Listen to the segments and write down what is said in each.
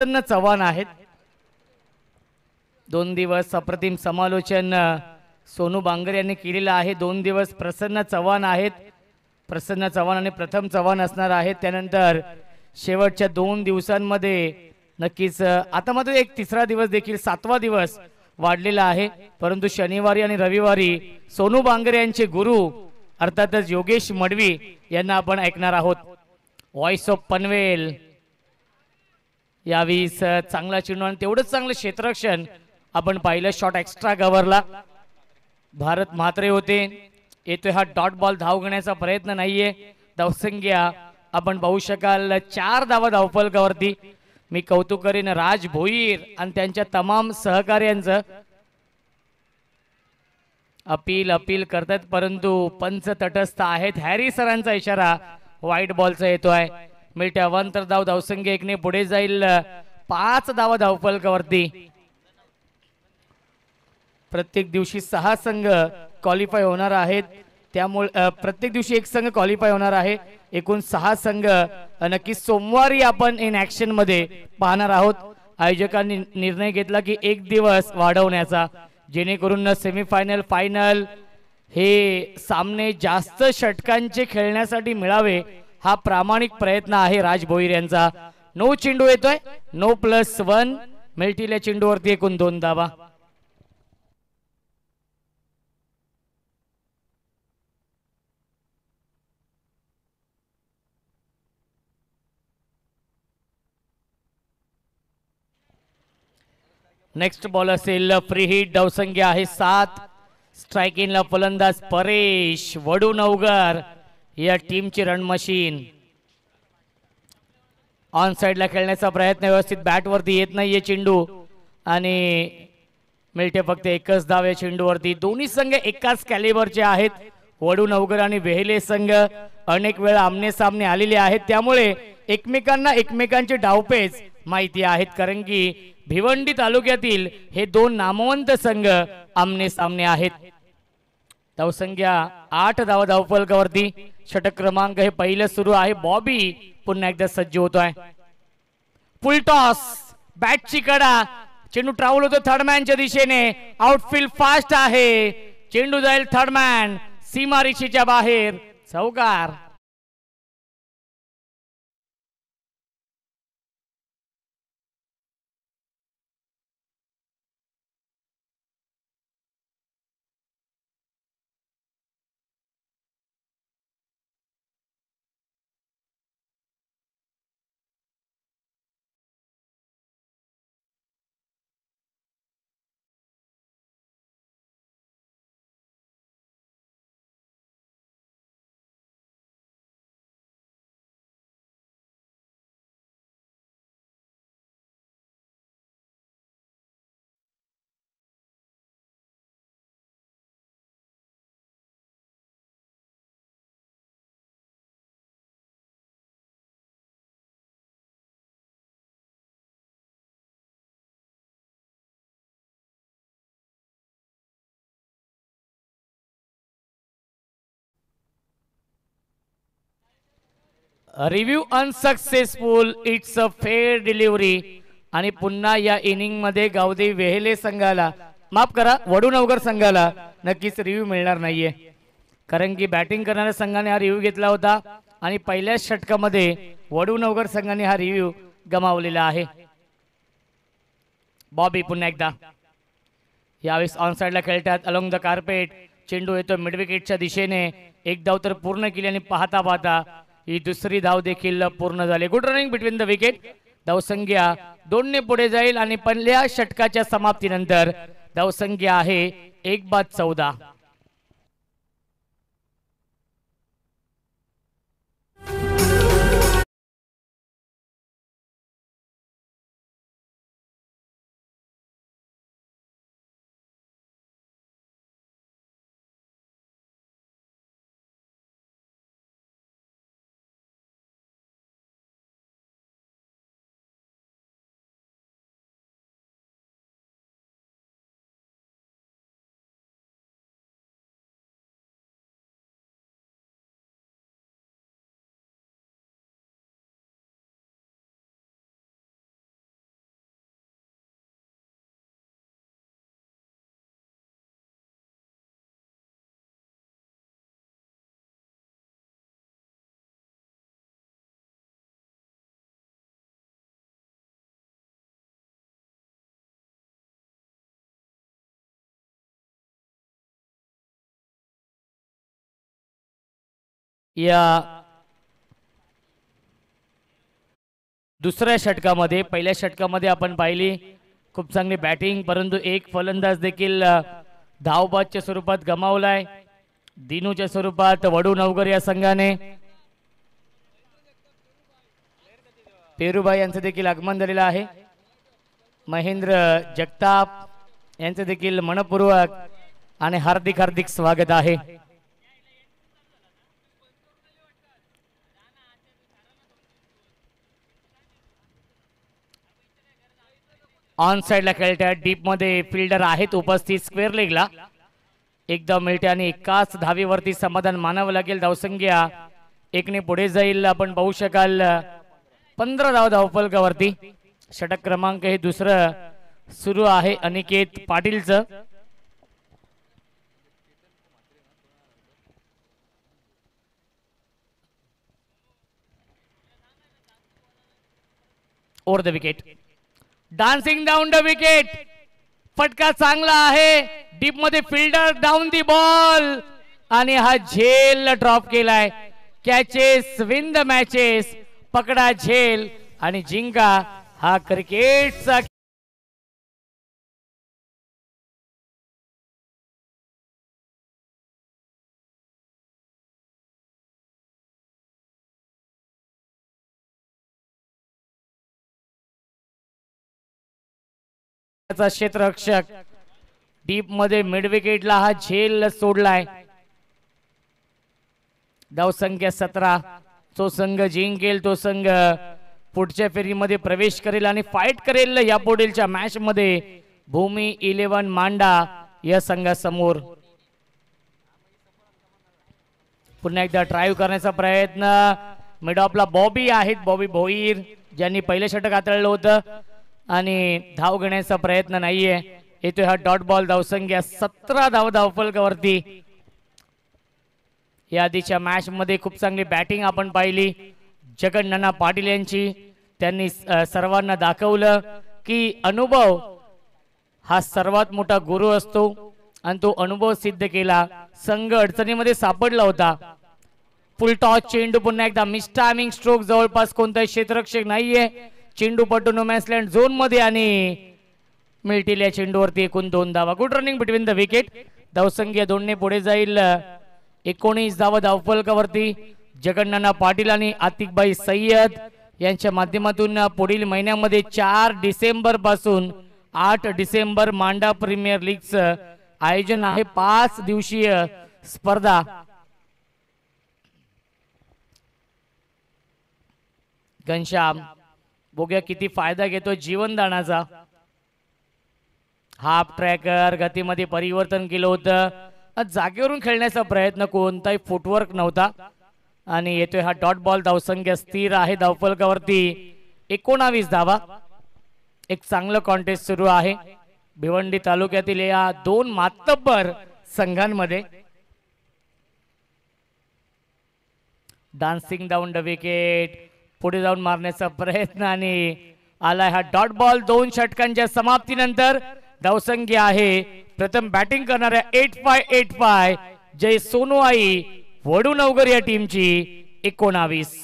प्रसन्न चव्हाण आहेत. 2 दिवस अप्रतिम समालोचन सोनू बांगर यांनी केलेलं आहे. 2 दिवस प्रसन्न चव्हाण आहेत. प्रसन्न चव्हाण आणि प्रथम चव्हाण असणार आहेत. त्यानंतर शेवटच्या 2 दिवसांमध्ये नक्कीच आता मध्ये एक तिसरा दिवस देखील 7वा दिवस वाढलेला आहे. परंतु शनिवारी आणि रविवारी सोनू बांगर यांचे गुरु अर्थातच योगेश मडवी यांना आपण ऐकणार आहोत. व्हॉइस ऑफ पनवेल यावेळी चांगला चेंडू आणि तेवढंच चांगलं क्षेत्ररक्षण आपण पाहिलं. शॉट एक्स्ट्रा कव्हरला भारत म्हात्रे होते. येतोय हा डॉट बॉल. धाव घेण्याचा प्रयत्न नाहीये. धावसंख्या आपण पाहू शकाल 4 धावा धावफलकावरती. मी कौतुक करीन राज भोईर आणि त्यांच्या तमाम सहकार्यांचं. अपील करतात परंतु पंच तटस्थ आहेत. हॅरी सरांचा इशारा व्हाईट बॉलचा येतोय. मिळत्या 1 तर धावसंख्या 1 ने पुढे जाईल. 5 धावा धावफलकावरती. प्रत्येक दिवशी 6 संघ क्वालिफाय होणार आहेत. त्यामुळे प्रत्येक दिवशी 1 संघ क्वालिफाय होणार आहे. एकूण 6 संघ नक्कीच सोमवारी आपण इन ऍक्शन मध्ये पाहणार आहोत. आयोजकांनी निर्णय घेतला की 1 दिवस वाढवण्याचा, जेणेकरून सेमीफायनल फायनल हे सामने जास्त षटकांचे खेळण्यासाठी मिळावे. हा प्रामाणिक प्रयत्न आहे राज भोईर यांचा. नो चेंडू येतोय. नो +1 मिळतील चेंडूवरती एकूण 2 धावा. नेक्स्ट बॉल असेल फ्री हिट. धावसंख्या आहे 7. स्ट्राइक इनला फलंदाज परेश वडूनवगर या टीमची रन मशीन. ऑन साइडला खेळण्याचा प्रयत्न, व्यवस्थित बॅट वरती येत नाहीये चेंडू आणि मिळते फक्त 1च धाव या चेंडूवरती. दोन्ही संघ एकाच कॅलिबरचे आहेत. वडूनवगर आणि वेहेले संघ अनेक वेळा आमने सामने आलेले आहेत. त्यामुळे एकमेकांना एकमेकांचे डावपेच माहिती आहेत. कारण की भिवंडी तालुक्यातील हे 2 नामवंत संघ आमने सामने आहेत. धावसंख्या 8 धावा धावफलकावरती. षटक क्रमांक हे पहिलं सुरू आहे. बॉबी पुन्हा एकदा सज्ज होतोय. Full toss. बॅटची कडा. चेंडू ट्रॅव्हल होतो थर्ड मॅनच्या दिशेने. आउटफील्ड फास्ट आहे. चेंडू जाईल थर्ड मॅन सीमारेषेच्या बाहेर. चौकार. Review unsuccessful. It's a fair delivery. आणि पुन्हा या इनिंग मध्ये गावदेवी वेहेले संघाला, माफ करा वडूनवगर संघाला नक्कीच रिव्ह्यू मिळणार नाहीये. कारण की बॅटिंग करणाऱ्या संघाने हा रिव्ह्यू घेतला होता आणि पहिल्याच षटकामध्ये वडूनवगर संघाने हा रिव्ह्यू गमावलेला आहे. बॉबी पुन्हा एकदा यावेळेस ऑन साइडला खेळतात. Along the carpet. चेंडू येतो मिड विकेटच्या दिशेने. 1 धाव तर पूर्ण केली आणि पाहता पाहता ही दुसरी धाव देखील पूर्ण झाली. Good running between the wicket. धावसंख्या 2 ने पुढे जाईल आणि पहिल्या षटकाच्या समाप्तीनंतर धावसंख्या आहे 1/14. या दुसऱ्या षटकामध्ये पहिल्या षटकामध्ये आपण पाहिली खूप चांगली बॅटिंग, परंतु एक फलंदाज देखील धावबादच्या स्वरूपात गमावलाय. दिनूच्या स्वरूपात वडू नवगर या संघाने पेरुबाई यांचं देखील आगमन झालेलं आहे. महेंद्र जगताप यांचं देखील मनपूर्वक आणि हार्दिक हार्दिक स्वागत आहे. ऑन साइडला खेळतात, डीप मध्ये फिल्डर आहेत उपस्थित स्क्वेअर लेगला. एकदा मिळते आणि एकाच धावेवरती समाधान मानावं लागेल. धावसंख्या एकने पुढे जाईल. आपण पाहू शकाल 15 धाव धावफलकावरती. षटक क्रमांक हे दुसरं सुरू आहे अनिकेत पाटीलचं. Over the wicket, dancing down the wicket. फटका चांगला आहे. डीप मध्ये फिल्डर डाऊन दी बॉल आणि हा झेल ड्रॉप केलाय. Catches win the matches. पकडा झेल आणि जिंका. हा क्रिकेटचा क्षेत्ररक्षक डीप मध्ये मिड विकेटला हा झेल सोडलाय. धावसंख्या 17. जो संघ जिंकेल तो संघ पुढच्या फेरीमध्ये प्रवेश करेल आणि फाईट करेल या पुढीलच्या मॅच मध्ये भूमी 11 मांडा या संघासमोर. पुन्हा एकदा ड्राईव्ह करण्याचा प्रयत्न. मिड ऑफला बॉबी आहेत, बॉबी भोईर ज्यांनी पहिले षटक हाताळलं होतं आणि धाव घेण्याचा प्रयत्न नाहीये. येतोय हा डॉट बॉल. धावसंख्या 17 धाव धावफलकावरती. या आधीच्या मॅच मध्ये खूप चांगली बॅटिंग आपण पाहिली जगन्नाना पाटील यांची. त्यांनी सर्वांना दाखवलं की अनुभव हा सर्वात मोठा गुरु असतो आणि तो अनुभव सिद्ध केला. संघ अडचणीमध्ये सापडला होता. फुल टॉस चेंडू, पुन्हा एकदा मिस टायमिंग स्ट्रोक. जवळपास कोणताही क्षेत्ररक्षक नाहीये. चेंडू पटू नो मॅच लँड झोन मध्ये आणि मिळतील या चेंडूवरती एकूण 2 धावा. Good running between the wicket. धावसंख्या 2 ने पुढे जाईल. 19 धावा धावफलकावरती. जगन्नाना पाटील आणि आतिकबाई सय्यद यांच्या माध्यमातून पुढील महिन्यामध्ये 4 डिसेंबर पासून 8 डिसेंबर मांडा प्रीमियर लीगचं आयोजन आहे. 5 दिवसीय स्पर्धा. घनश्याम बघूया किती फायदा घेतो जीवनदानाचा. हाफ ट्रॅकर गतीमध्ये परिवर्तन केलं होतं. जागेवरून खेळण्याचा प्रयत्न, कोणताही फुटवर्क नव्हता आणि येतोय हा डॉट बॉल. धावसंख्या स्थिर आहे धावफलकावरती 19 धावा. एक चांगलं कॉन्टेस्ट सुरू आहे भिवंडी तालुक्यातील या 2 मातब्बर संघांमध्ये. Dancing down the wicket. पुढे जाऊन मारण्याचा प्रयत्न आणि आलाय हा डॉट बॉल. 2 षटकांच्या समाप्तीनंतर धावसंख्या आहे प्रथम बॅटिंग करणाऱ्या 8585 जय सोनूआई वडू नवगर या टीमची 19.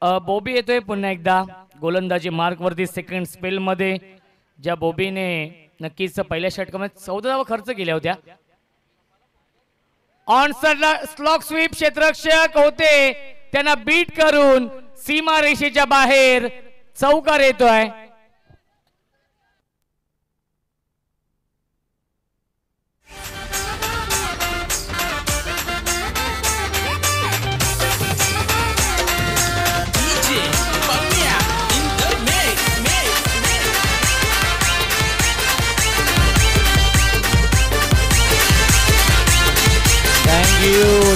बॉबी येतोय पुन्हा एकदा गोलंदाजी मार्क वरती सेकंड स्पेल मध्ये, ज्या बॉबीने नक्कीच पहिल्या षटकामध्ये 14 धावा खर्च केल्या होत्या. ऑन स्लॉक स्वीप क्षेत्ररक्षक होते, त्यांना बीट करून सीमा रेषेच्या बाहेर चौकार येतोय.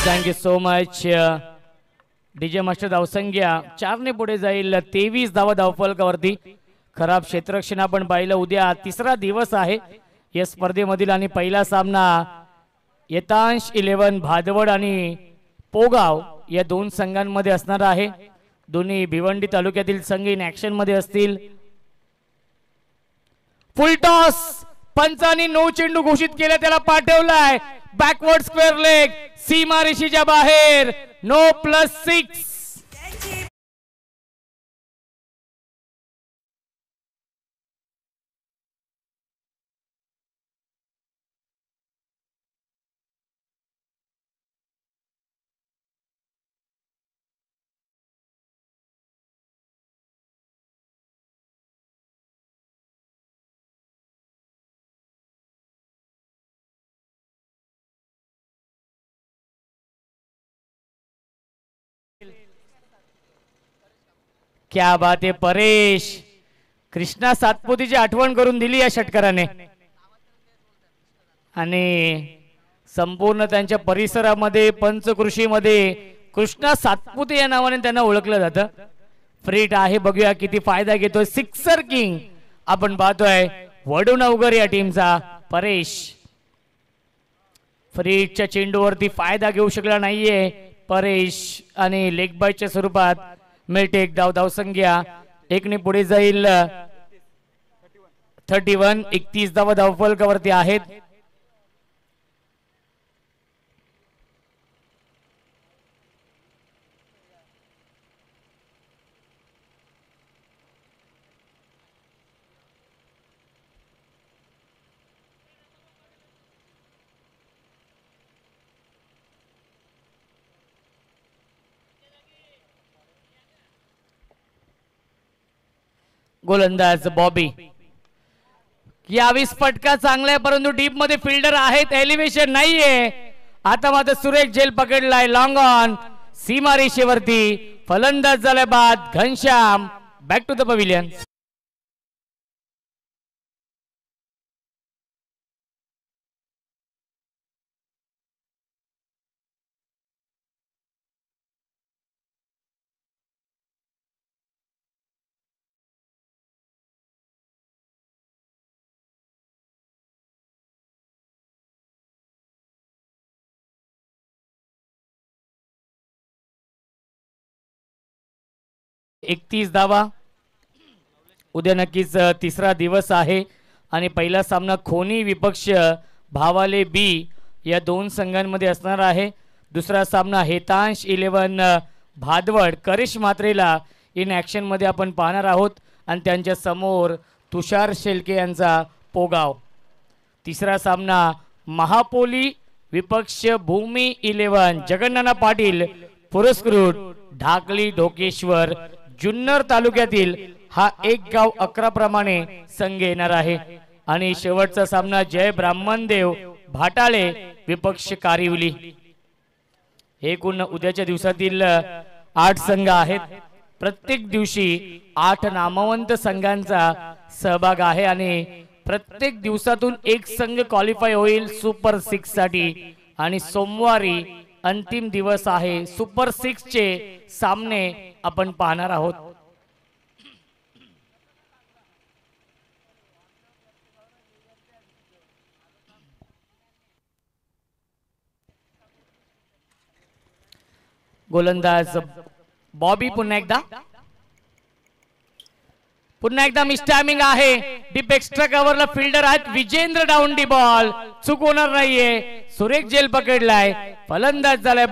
Thank you so much. DJ master धावसंख्या 4 ने पुढे जाईल. 23 धावा धावफलकावरती. खराब क्षेत्ररक्षण आपण पाहिलं. उद्या तिसरा दिवस आहे या स्पर्धेमधील आणि पहिला सामना येतांश 11 भादवड आणि पोगाव या दोन संघांमध्ये असणार आहे. दोन्ही भिवंडी तालुक्यातील संघ इन ऍक्शन मध्ये असतील. फुल टॉस पंचांनी 9 चेंडू घोषित केले, त्याला पाठवलाय बॅकवर्ड स्क्वेअर लेग सीमा रेषेच्या बाहेर. 9+6. क्या बात आहे परेश. कृष्णा सातपुतीची आठवण करून दिली या षटकाराने आणि संपूर्ण त्यांच्या परिसरामध्ये पंचकृषीमध्ये कृष्णा सातपुते या नावाने त्यांना ओळखलं जातं. फ्रीट आहे, बघूया किती फायदा घेतोय. सिक्सर किंग आपण पाहतोय वडूनवगर या टीमचा परेश. फ्रीटच्या चेंडूवरती फायदा घेऊ शकला नाहीये परेश आणि लेग बायच्या स्वरूपात मिळते एक धाव. धावसंख्या 1 ने पुढे जाईल. 31. 31 धावा धावफलकावरती आहेत. गोलंदाज बॉबी. यावेळेस फटका चांगला आहे परंतु डीप मध्ये फिल्डर आहेत, एलिव्हेशन नाहीये. आता मात्र सुरेख झेल पकडलाय लॉंग ऑन सीमा रेषेवरती. फलंदाज झालाय बाद Ghanshyam. Back to the pavilion. एकतीस धावा. उद्या नक्कीच तिसरा दिवस आहे आणि पहिला सामना खोनी विपक्ष भावाले बी या दोन संघांमध्ये असणार आहे. दुसरा सामना हेतांश 11 भादवड करिश मात्रेला इन ऍक्शन मध्ये आपण पाहणार आहोत आणि त्यांच्या समोर तुषार शेलके यांचा पोगाव. तिसरा सामना महापोली विपक्ष भूमी 11 जगन्नाना पाटील पुरस्कृत ढाकली ढोकेश्वर जुन्नर तालुक्यातील हा एक गाव 11 प्रमाणे संघ येणार आहे. आणि शेवटचा सामना जय ब्राह्मणदेव भाटाळे विपक्ष कारिवली. एकूण उद्याच्या दिवसातील 8 संघ आहेत. प्रत्येक दिवशी 8 नामवंत संघांचा सहभाग आहे आणि प्रत्येक दिवसातून एक संघ क्वालिफाय होईल सुपर 6 साठी. आणि सोमवारी अंतिम दिवस आहे. सुपर 6 चे सामने आपण पाहणार आहोत. गोलंदाज बॉबी पुन्हा एकदा मिस टायमिंग आहे. डीप एक्स्ट्रा कव्हरला फिल्डर आहेत विजेंद्र डाउन डी बॉल चूक होणार नाहीये. सुरेख झेल पकडलाय. फलंदाज झालाय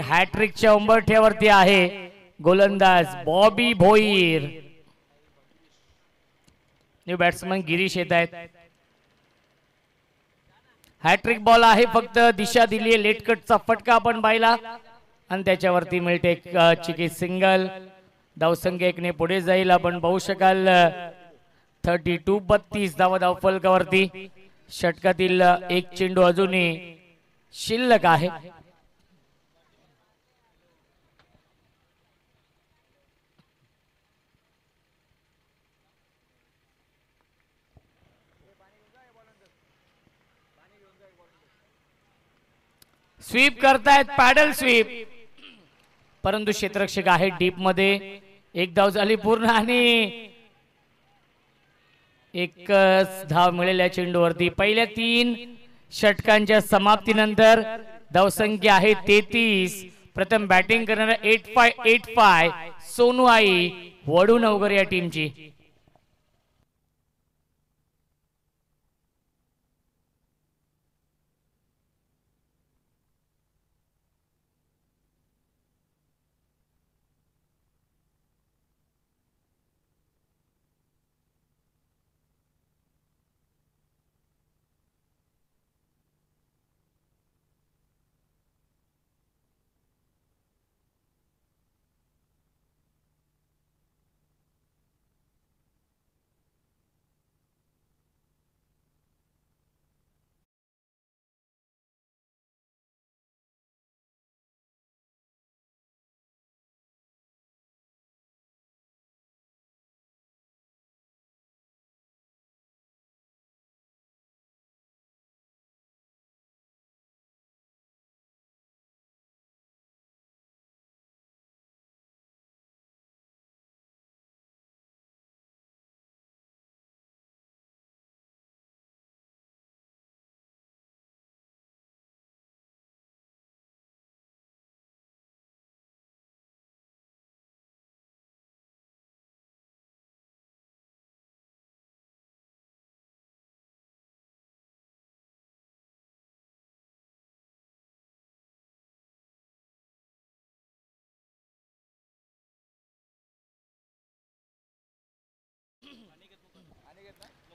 थेट हॅट्रिकच्या उंबरठ्यावरती आहे गोलंदाज बॉबी भोईर. न्यू बॅट्समन गिरीश येत आहेत. हॅट्रिक बॉल आहे, फक्त दिशा दिली आहे. लेट कटचा फटका आपण पाहिला आणि त्याच्यावरती मिळते चिकी सिंगल. धावसंख्या एकने पुढे जाईल. आपण पाहू शकाल 32 धावा धावफलकावरती. षटकातील एक चेंडू अजूनही शिल्लक आहे. स्वीप करतायत, पॅडल स्वीप, परंतु क्षेत्ररक्षक आहे डीप मध्ये. एक धाव झाली पूर्ण आणि एकच धाव मिळेल या चेंडूवरती. पहिल्या 3 षटकांच्या समाप्तीनंतर धावसंख्या आहे 33. प्रथम बॅटिंग करणारा 8585 सोनू आई वडूनवगर या टीमची.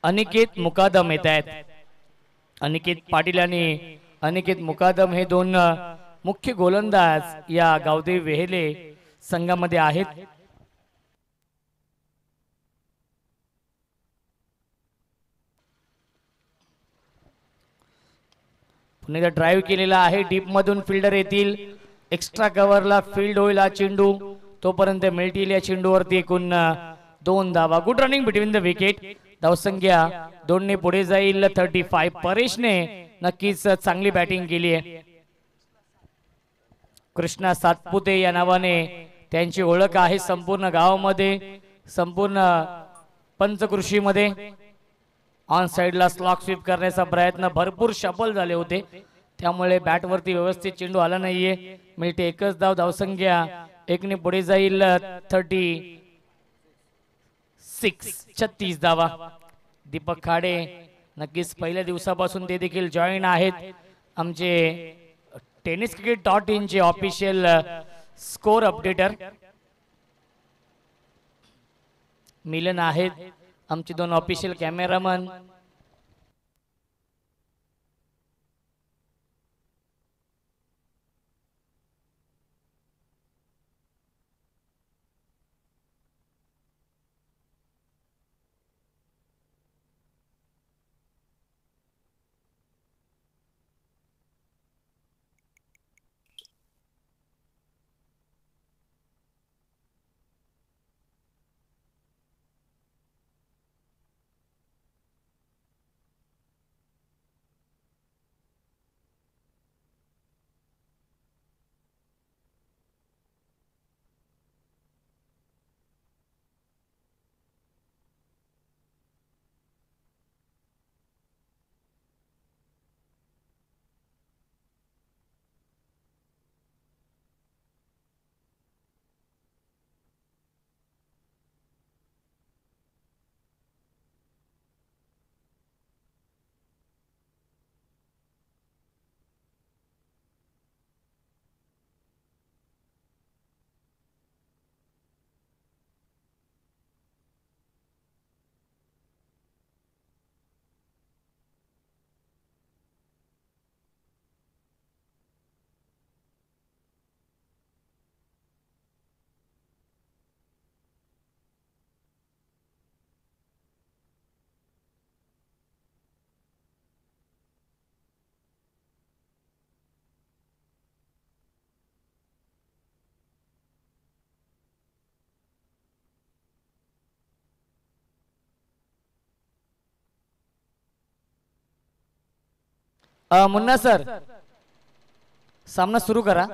अनिकेत मुकादम येत आहेत. अनिकेत पाटील आणि अनिकेत मुकादम हे 2 मुख्य गोलंदाज या गावदेवी वेहेले संघामध्ये आहेत. पुन्हा ड्राईव्ह केलेला आहे. डीप मधून फिल्डर येतील. एक्स्ट्रा कव्हरला फील्ड होईल हा चेंडू. तोपर्यंत मिळतील या चेंडूवरती एकूण 2 धावा. Good running between the wicket. धावसंख्या 2 ने पुढे जाईल 35. परेशने नक्कीच चांगली बॅटिंग केली आहे. कृष्णा सातपुते या नावाने त्यांची ओळख आहे संपूर्ण गावामध्ये, संपूर्ण पंचकृषीमध्ये. ऑन साइडला स्लॉक स्वीप करण्याचा प्रयत्न, भरपूर शफल झाले होते त्यामुळे बॅट वरती व्यवस्थित चेंडू आला नाहीये. मिळते एकच धाव. धावसंख्या 1 ने पुढे जाईल 36 धावा. दीपक खाडे नक्कीच पहिल्या दिवसापासून ते देखील जॉईन आहेत. आमचे tenniscricket.in चे ऑफिशियल स्कोर अपडेटर. मिलन आहेत आमचे 2 ऑफिशियल कॅमेरामन. मुन्ना सर सामना सुरू करा.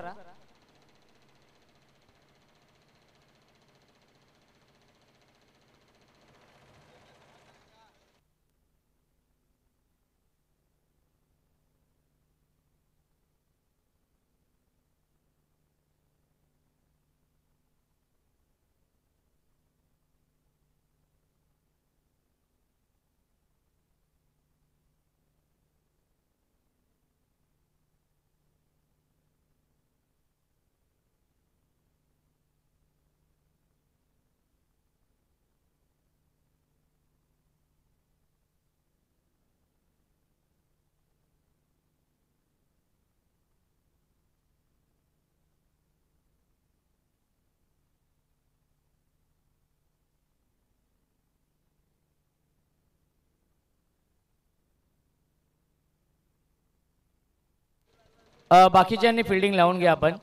बाकीच्यांनी फिल्डिंग लावून घ्या आपण.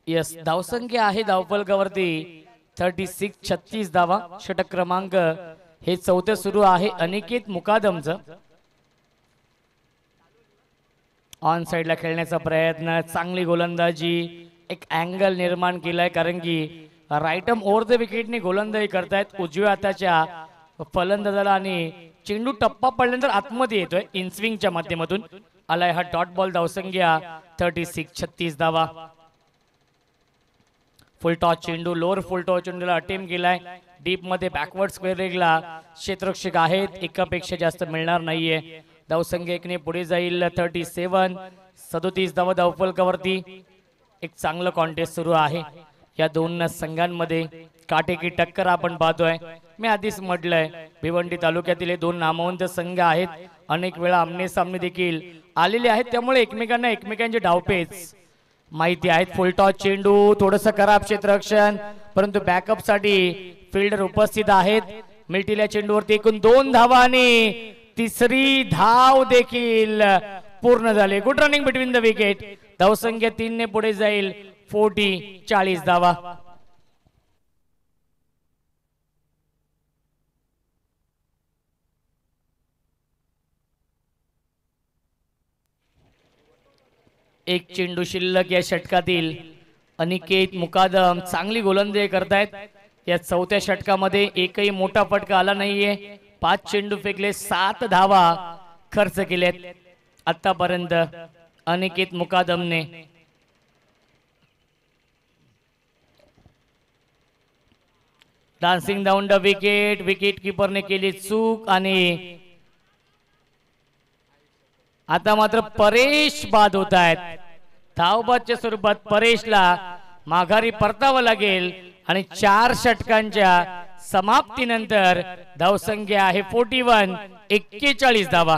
यस धावसंख्या आहे धावफलकावरती 36 धावा. षटक क्रमांक हे चौथे सुरू आहे अनिकेत मुकादमचं. ऑन साइडला खेळण्याचा प्रयत्न, चांगली गोलंदाजी, एक अँगल निर्माण केलाय कारण की राईटम ओव्हर द विकेटने गोलंदाजी करतायत उजव्या हाताच्या फलंदाजाला आणि चेंडू टप्पा पडल्यानंतर आतमध्ये येतोय इनस्विंगच्या माध्यमातून. आलाय हा डॉट बॉल. धावसंख्या 36 धावा. फुल टॉस चेंडू, लोअर फुल टॉस चेंडूला अटेम्प्ट केलाय डीप मध्ये बॅकवर्ड स्क्वेअर लेगला. क्षेत्ररक्षक आहेत, एकापेक्षा जास्त मिळणार नाहीये. धावसंख्या 1 ने पुढे जाईल. 37 धावा धावफलकावरती. एक चांगलं कॉन्टेस्ट सुरू आहे या दोन संघांमध्ये. काटेकी टक्कर आपण पाहतोय. मी आधीच म्हटलंय भिवंडी तालुक्यातील हे दोन नामवंत संघ आहेत. अनेक वेळा आमने सामने देखील आलेले आहेत, त्यामुळे एकमेकांना एकमेकांचे डावपेच माहिती आहेत. फुल टॉस चेंडू, थोडंसं खराब क्षेत्ररक्षण, परंतु बॅकअप साठी फिल्डर उपस्थित आहेत. मिल्टील्या चेंडूवरती एकूण 2 धावा आणि तिसरी धाव देखील पूर्ण झाली. Good running between the wicket. धावसंख्या 3 ने पुढे जाईल. 40 धावा. एक चेंडू शिल्लक या षटकातील. अनिकेत मुकादम चांगली गोलंदाजी करतायत. या चौथ्या षटकामध्ये एकही मोठा फटका आला नाहीये. 5 चेंडू फेकले, 7 धावा खर्च केलेत आतापर्यंत अनिकेत मुकादमने. Dancing down the wicket. Wicket किपरने केली चूक आणि आता मात्र परेश बाद होत आहेत. धावबादच्या स्वरूपात परेशला माघारी परतावं लागेल आणि 4 षटकांच्या समाप्तीनंतर धावसंख्या आहे 41 धावा.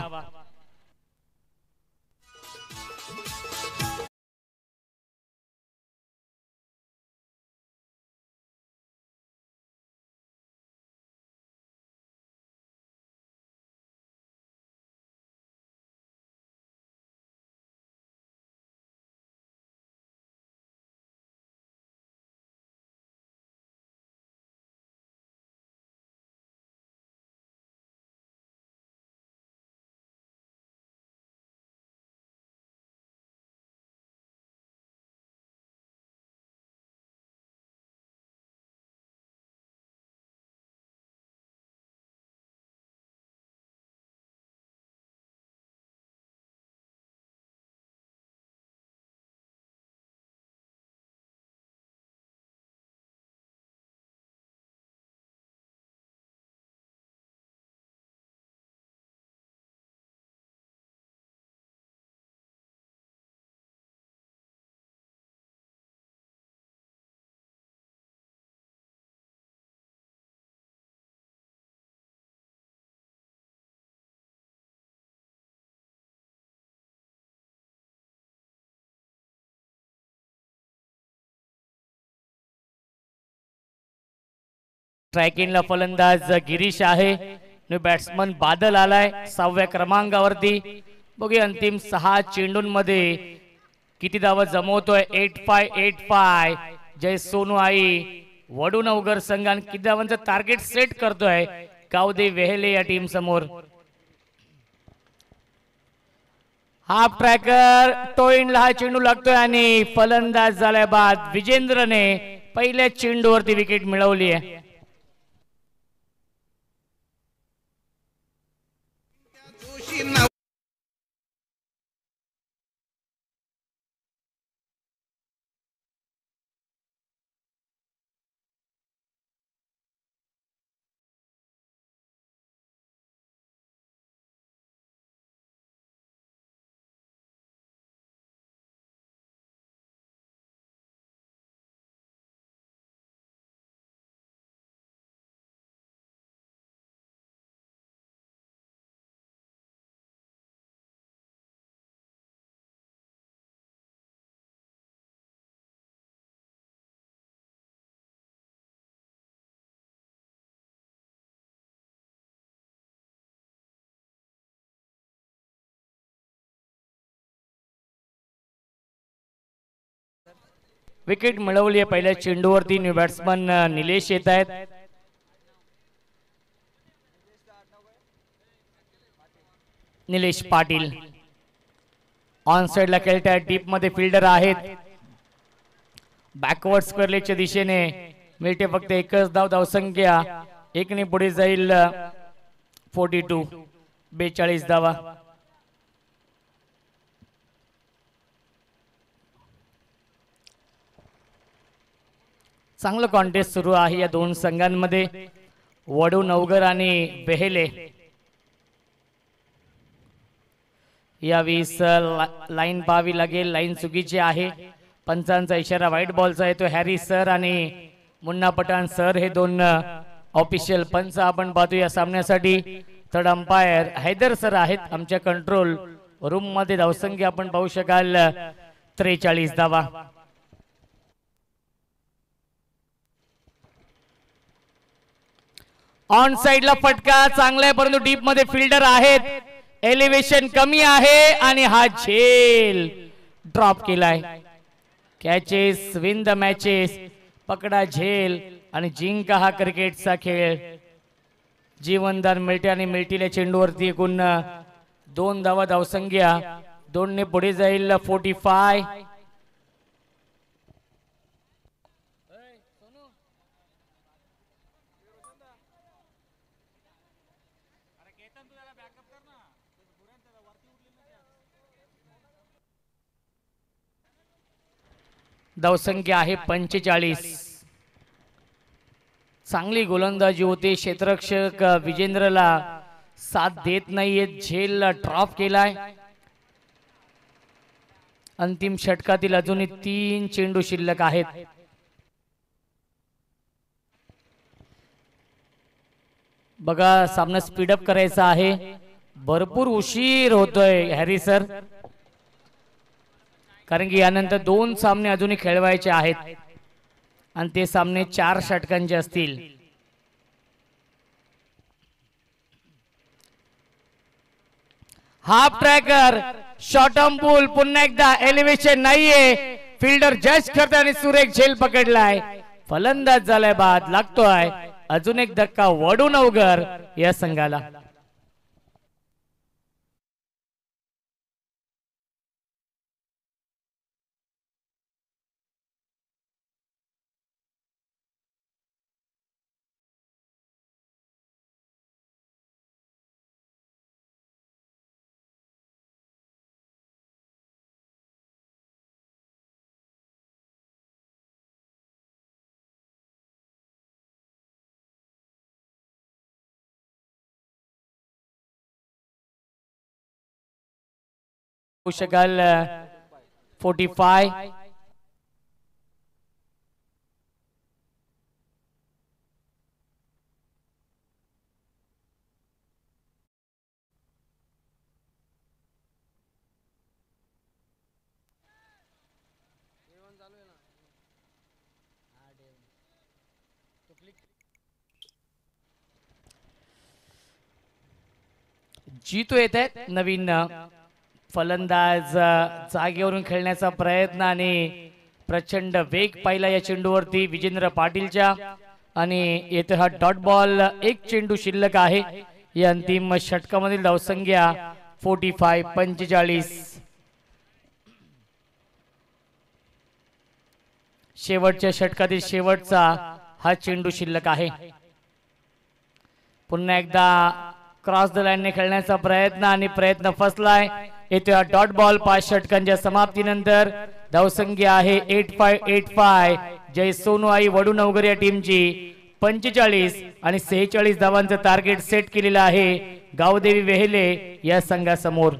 स्ट्रायकिंगला फलंदाज गिरीश आहे. न्यू बॅट्समन बादल आलाय 6व्या क्रमांकावरती. बघूया अंतिम 6 चेंडूंमध्ये किती धावा जमवतोय. 85 जय सोनू आई वडूनवगर संघान किती धावांचं टार्गेट सेट करतोय गावदे वेहेले या टीम समोर. हाफ ट्रॅकर टोईनला हा चेंडू लागतोय आणि फलंदाज झाल्या बाद विजेंद्रने पहिल्या चेंडूवरती विकेट मिळवली आहे. विकेट मिळवली आहे पहिल्या चेंडूवरती. न्यू बॅट्समन निलेश येत आहेत. निलेश पाटील ऑन साइड ला खेळत आहेत. डीप मध्ये फिल्डर आहेत. बॅकवर्ड स्क्वेअर लेगच्या दिशेने मिळते फक्त एकच धाव. धावसंख्या एकने पुढे जाईल 42 42 धावा. चांगलं कॉन्टेस्ट सुरू आहे या दोन संघांमध्ये. वडू नवगर आणि बेहेले या 20 लाईन पाहावी लागेल. लाईन चुकीची आहे. पंचांचा इशारा व्हाईट बॉलचा आहे. तो हॅरी सर आणि मुन्ना पठाण सर हे दोन ऑफिशियल पंच आपण पाहतो या सामन्यासाठी. थर्ड अंपायर हैदर सर आहेत आमच्या कंट्रोल रूम मध्ये. धावसंख्या आपण पाहू शकाल 43 धावा. ऑन साइडला फटका चांगला आहे परंतु डीप मध्ये फिल्डर आहेत. एलिव्हेशन कमी आहे आणि हा झेल ड्रॉप केलाय. Catches win the matches. पकडा झेल आणि जिंका हा क्रिकेटचा खेळ. जीवनदान मिळते आणि मिळतील्या चेंडूवरती एकूण 2 धावा. धावसंख्या 2 ने पुढे जाईल 45. धावसंख्या आहे 45. चांगली गोलंदाजी होते. क्षेत्ररक्षक विजेंद्रला साथ देत नाहीये. झेलला ड्रॉप केलाय. अंतिम षटकातील अजूनही 3 चेंडू शिल्लक आहेत. बघा सामना स्पीडअप करायचा आहे. भरपूर उशीर होतोय हॅरी सर कारण की यानंतर 2 सामने अजूनही खेळवायचे आहेत आणि ते सामने 4 षटकांचे असतील. हाफ ट्रॅकर शॉर्ट ऑन पूल. पुन्हा एकदा एलिव्हेशन नाहीये. फिल्डर जज करतात आणि सुरेख झेल पकडलाय. फलंदाज झालाय बाद. लागतोय अजून एक धक्का वडू नवगर या संघाला. शकाल 45. जीतो येत आहेत. नवीन फलंदाज जागेवरून खेळण्याचा प्रयत्न आणि प्रचंड वेग पाहिला या चेंडूवरती विजेंद्र पाटीलच्या. आणि येथे हा डॉट बॉल एक चेंडू शिल्लक आहे या अंतिम षटकामधील धावसंख्या 45 शेवटच्या षटकातील शेवटचा हा चेंडू शिल्लक आहे। पुन्हा एकदा क्रॉस द लाईनने खेळण्याचा प्रयत्न आणि प्रयत्न फसलाय। येथे हा डॉट बॉल 5 षटकांच्या समाप्तीनंतर धावसंख्या आहे 85 जय सोनू आई वडू नवगर या टीमची 45 आणि 46 धावांचं टार्गेट सेट केलेलं आहे गावदेवी वेहेले या संघासमोर।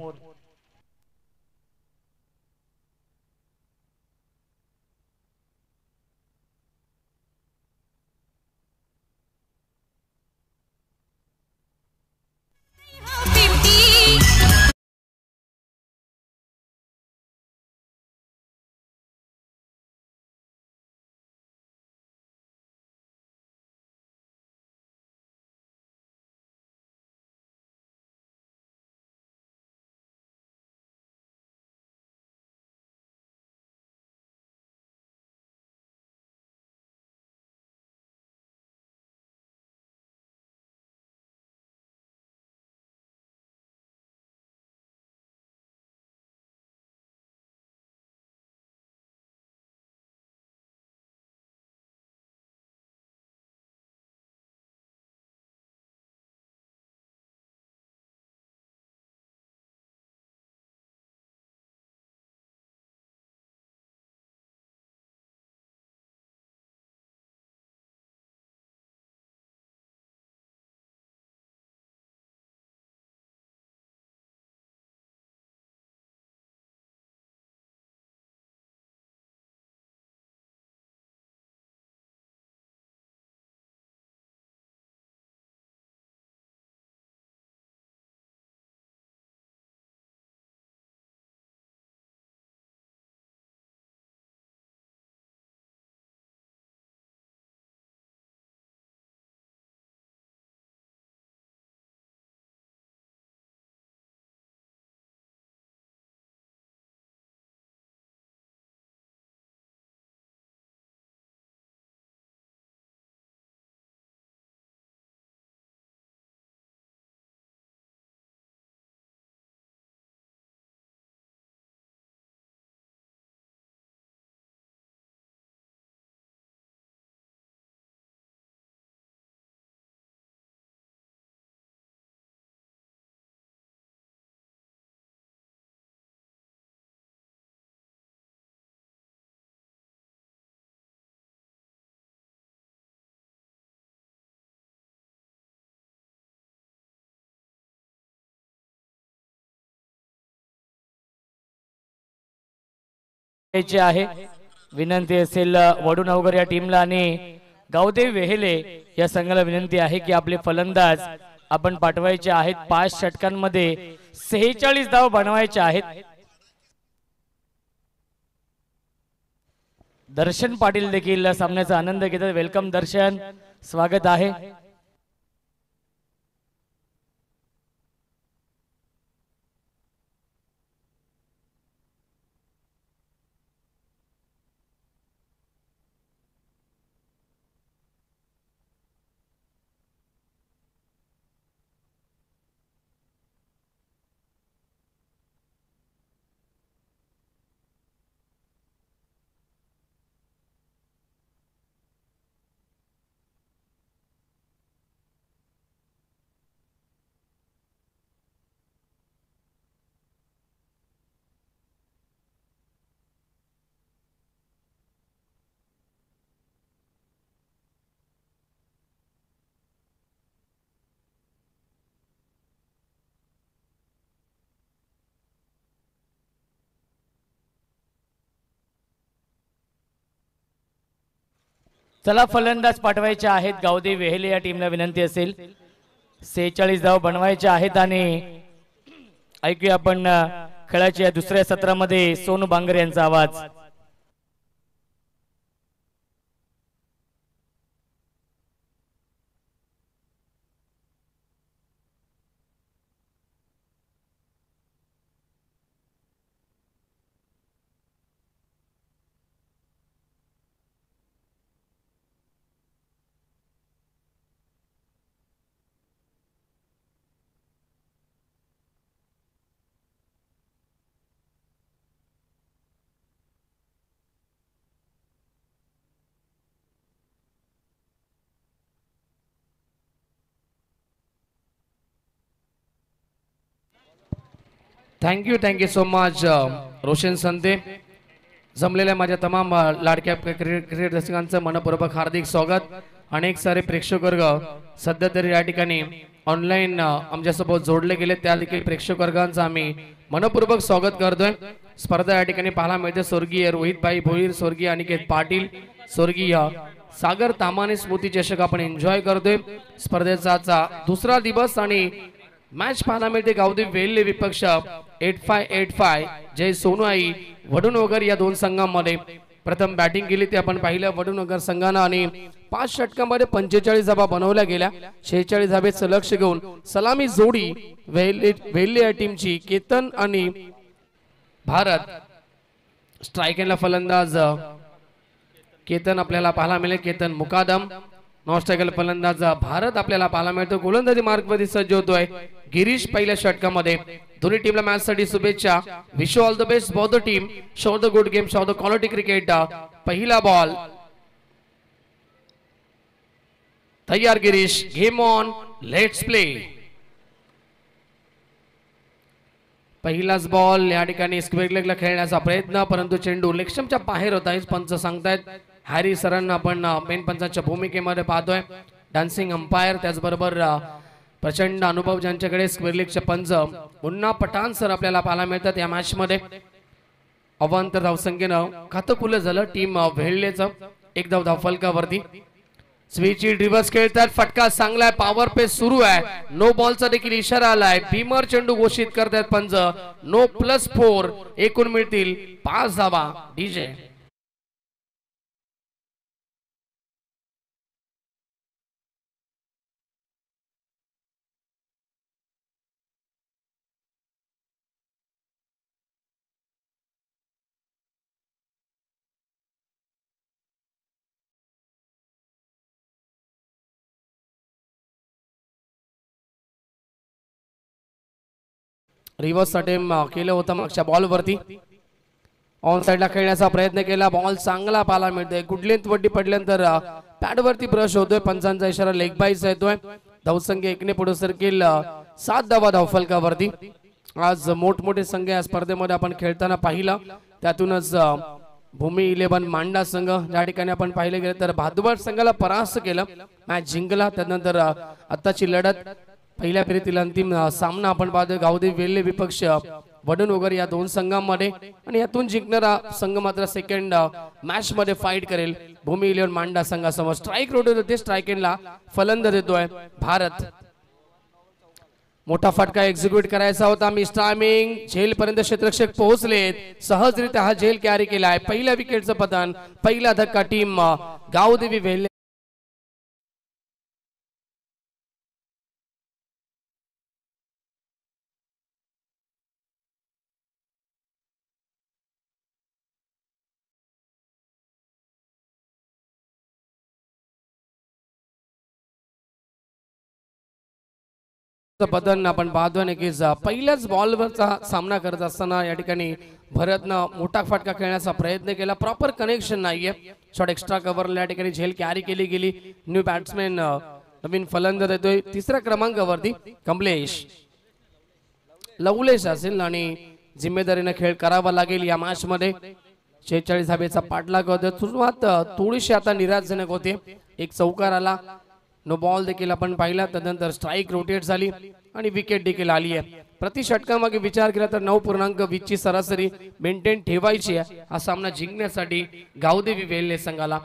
आहे विनंती असेल वडू नवगर या टीमला आणि गावदेवी वेहेले या संघाला विनंती आहे की आपले फलंदाज आपण पाठवायचे आहेत 5 षटकांमध्ये 46 धाव बनवायचे आहेत। दर्शन पाटील देखील सामन्याचा आनंद घेतात। वेलकम दर्शन, स्वागत आहे। चला फलंदाज पाठवायचे आहेत गावदेवी वेहेले या टीमला विनंती असेल 46 धाव बनवायचे आहेत। आणि ऐकूया आपण खेळाच्या दुसऱ्या सत्रामध्ये सोनू बांगर यांचा आवाज। Thank you so much Roshan संते. जमलेल्या माझ्या तमाम लाडक्या क्रिकेट रसिकांचं मनपूर्वक हार्दिक स्वागत. अनेक सारे प्रेक्षक वर्ग सध्या तरी या ठिकाणी ऑनलाईन आमच्यासोबत जोडले गेले, त्या देखील प्रेक्षक वर्गांचं आम्ही मनपूर्वक स्वागत करतोय. स्पर्धा या ठिकाणी पाहायला मिळते. स्वर्गीय रोहितभाई भोईर, स्वर्गीय अनिकेत पाटील, स्वर्गीय सागर तामाने स्मृती चषक आपण एन्जॉय करतोय. स्पर्धेचा दुसरा दिवस आणि मॅच पाहायला मिळते. गावदेवी वेल्हे विपक्ष 8585 जय सोनूआई वडूनगर या दोन संघांमध्ये प्रथम बॅटिंग केली ते आपण पाहिलं वडूनगर संघानं आणि 5 षटकांमध्ये 45 धावा बनवल्या गेल्या. 46 धावेचं लक्ष घेऊन सलामी जोडी वेल्हे या टीमची केतन आणि भारत. स्ट्राईक एंडला फलंदाज केतन आपल्याला पाहायला मिळेल. केतन मुकादम. नॉन स्ट्रायकर फलंदाज भारत आपल्याला पाहायला मिळतो. गोलंदाजी मार्गमध्ये सज्ज होतोय गिरीश पहिल्या षटकामध्ये. दोन्ही टीमला मॅच साठी शुभेच्छा. Wish all the best for the team. Show the good game, show the quality cricket. पहिला बॉल तयार Girish. Game on, let's play. पहिलाच बॉल या ठिकाणी स्क्वेअर लेगला खेळण्याचा प्रयत्न, परंतु चेंडू लेक्शमच्या बाहेर होता हेच पंच सांगतायत. हॅरी सरांना आपण मेन पंचाच्या भूमिकेमध्ये पाहतोय. डान्सिंग अंपायर, त्याचबरोबर प्रचंड अनुभव ज्यांच्याकडे स्क्वेअर लेगचे पंच पुन्हा पठाण सर आपल्याला पाहायला मिळतात या मॅच मध्ये. अवांतर धावसंख्येनं खातं खुलं झालं टीम वेल्हेचं. एक धाव फलकावरती. स्विच रिव्हर्स खेळतात. फटका चांगलाय. पॉवर पेस सुरू आहे. नो बॉलचा देखील इशारा आलाय. भीमर चेंडू घोषित करतात पंच. नो +4. एकूण मिळतील 5 धावा. डीजे रिव्हर्स अटेम्प्ट केलं होतं मागच्या बॉलवरती. ऑन साइडला खेळण्याचा प्रयत्न केला. बॉल चांगला पाहायला मिळतोय. गुडलेंथ वरती पडल्यानंतर पॅडवरती ब्रश होतोय. पंचांचा इशारा लेग बाईस येतोय. धावसंख्या 1 ने पुढे सरकेल 7 धावा धावफलकावरती. आज मोठमोठे संघ या स्पर्धेमध्ये आपण खेळताना पाहिला. त्यातूनच भूमी 11 मांडा संघ या ठिकाणी आपण पाहिले गेले तर भादुबाड संघाला परास्त केलं, मॅच जिंकला. त्यानंतर आताची लढत पहिल्या फेरीतील अंतिम सामना आपण पाहतोय गावदेवी वेल्हे विपक्ष वडूनगर या दोन संघांमध्ये. आणि यातून जिंकणारा संघ मात्र सेकंड मॅच मध्ये फाईट करेल भूमी 11 मांडा संघासमोर. स्ट्राईक रोटेट होते. स्ट्राईक एंडला फलंदाज देतोय भारत. मोठा फटका एक्झिक्यूट करायचा होता. Miss timing. झेल पर्यंत क्षेत्ररक्षक पोहोचलेत. सहजरित्या हा झेल कॅरी केलाय. पहिल्या विकेटचं पतन. पहिला धक्का टीम गावदेवी वेल्हे पतन आपण पाहतोय. नक्कीच पहिल्याच बॉलवरचा सामना करत असताना या ठिकाणी भरतनं मोठा फटका खेळण्याचा प्रयत्न केला. प्रॉपर कनेक्शन नाहीये. शॉट एक्स्ट्रा कव्हरला या ठिकाणी झेल कॅरी केली गेली. न्यू बॅट्समॅन नवीन फलंदाज येतोय तिसऱ्या क्रमांकावरती कमलेश. लवलेश असेल आणि जिम्मेदारीने खेळ करावा लागेल या मॅच मध्ये. 46 धावेचा पाठलाग होता. सुरुवात थोडीशी आता निराशजनक होते. एक चौकार आला. नो बॉल देखील आपण पाहिला. त्यानंतर स्ट्राईक रोटेट झाली आणि विकेट देखील आली आहे. प्रति षटकामागे विचार केला तर 9.20 ची सरासरी मेंटेन ठेवायची आहे हा सामना जिंकण्यासाठी गावदेवी वेल्हे संघाला.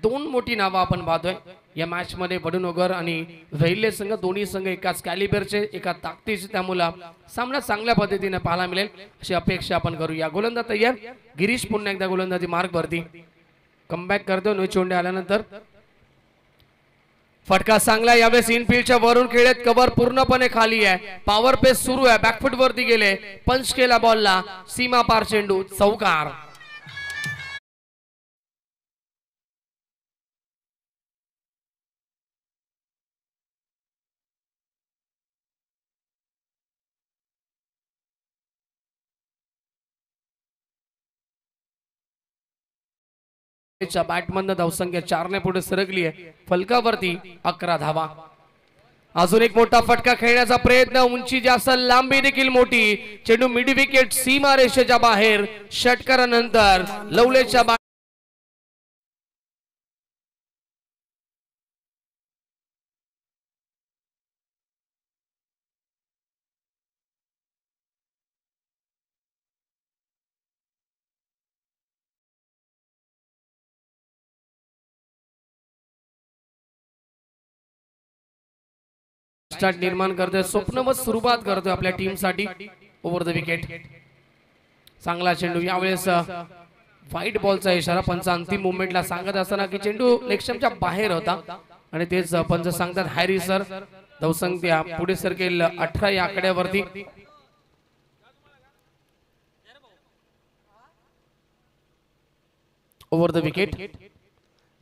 दोन मोठी नावं आपण पाहतोय या मॅच मध्ये. वडूनगर आणि वेल्हे संघ दोन्ही संघ एकाच कॅलिबरचे, एका ताकदीचे. त्यामुळे सामना चांगल्या पद्धतीने पाहायला मिळेल अशी अपेक्षा आपण करूया. गोलंदाज तयार. गिरीश पुन्हा एकदा गोलंदाजी मार्ग वरती कमबॅक करतो. नो चोंडे आल्यानंतर फटका चांगला. यावेळेस इनफिल्डच्या वरून खेळत. कव्हर पूर्णपणे खाली आहे. पॉवर पेस सुरू आहे. बॅकफुट वरती गेले. पंच केला बॉलला. सीमा पार चेंडू. चौकार. बॅटमधनं धावसंख्या 4 ने पुढे सरकली आहे. फलकावरती 11 धावा. अजून एक मोठा फटका खेळण्याचा प्रयत्न, उंची जास्त, लांबी देखील मोठी, चेंडू मिड विकेट सीमा रेषेच्या बाहेर, षटकारानंतर लवलेच्या स्टार्ट निर्माण करतोय, स्वप्नवत सुरुवात करतोय आपल्या टीम साठी. ओव्हर द विकेट, चांगला चेंडू. यावेळेस व्हाईट बॉलचा इशारा पंच अंतिम मुवमेंटला सांगत असताना की चेंडू लेगस्टंपच्या बाहेर होता आणि तेच पंच सांगतात हॅरी सर. धावसंख्या पुढे सरकेल 18 या आकड्यावरती. ओव्हर द विकेट,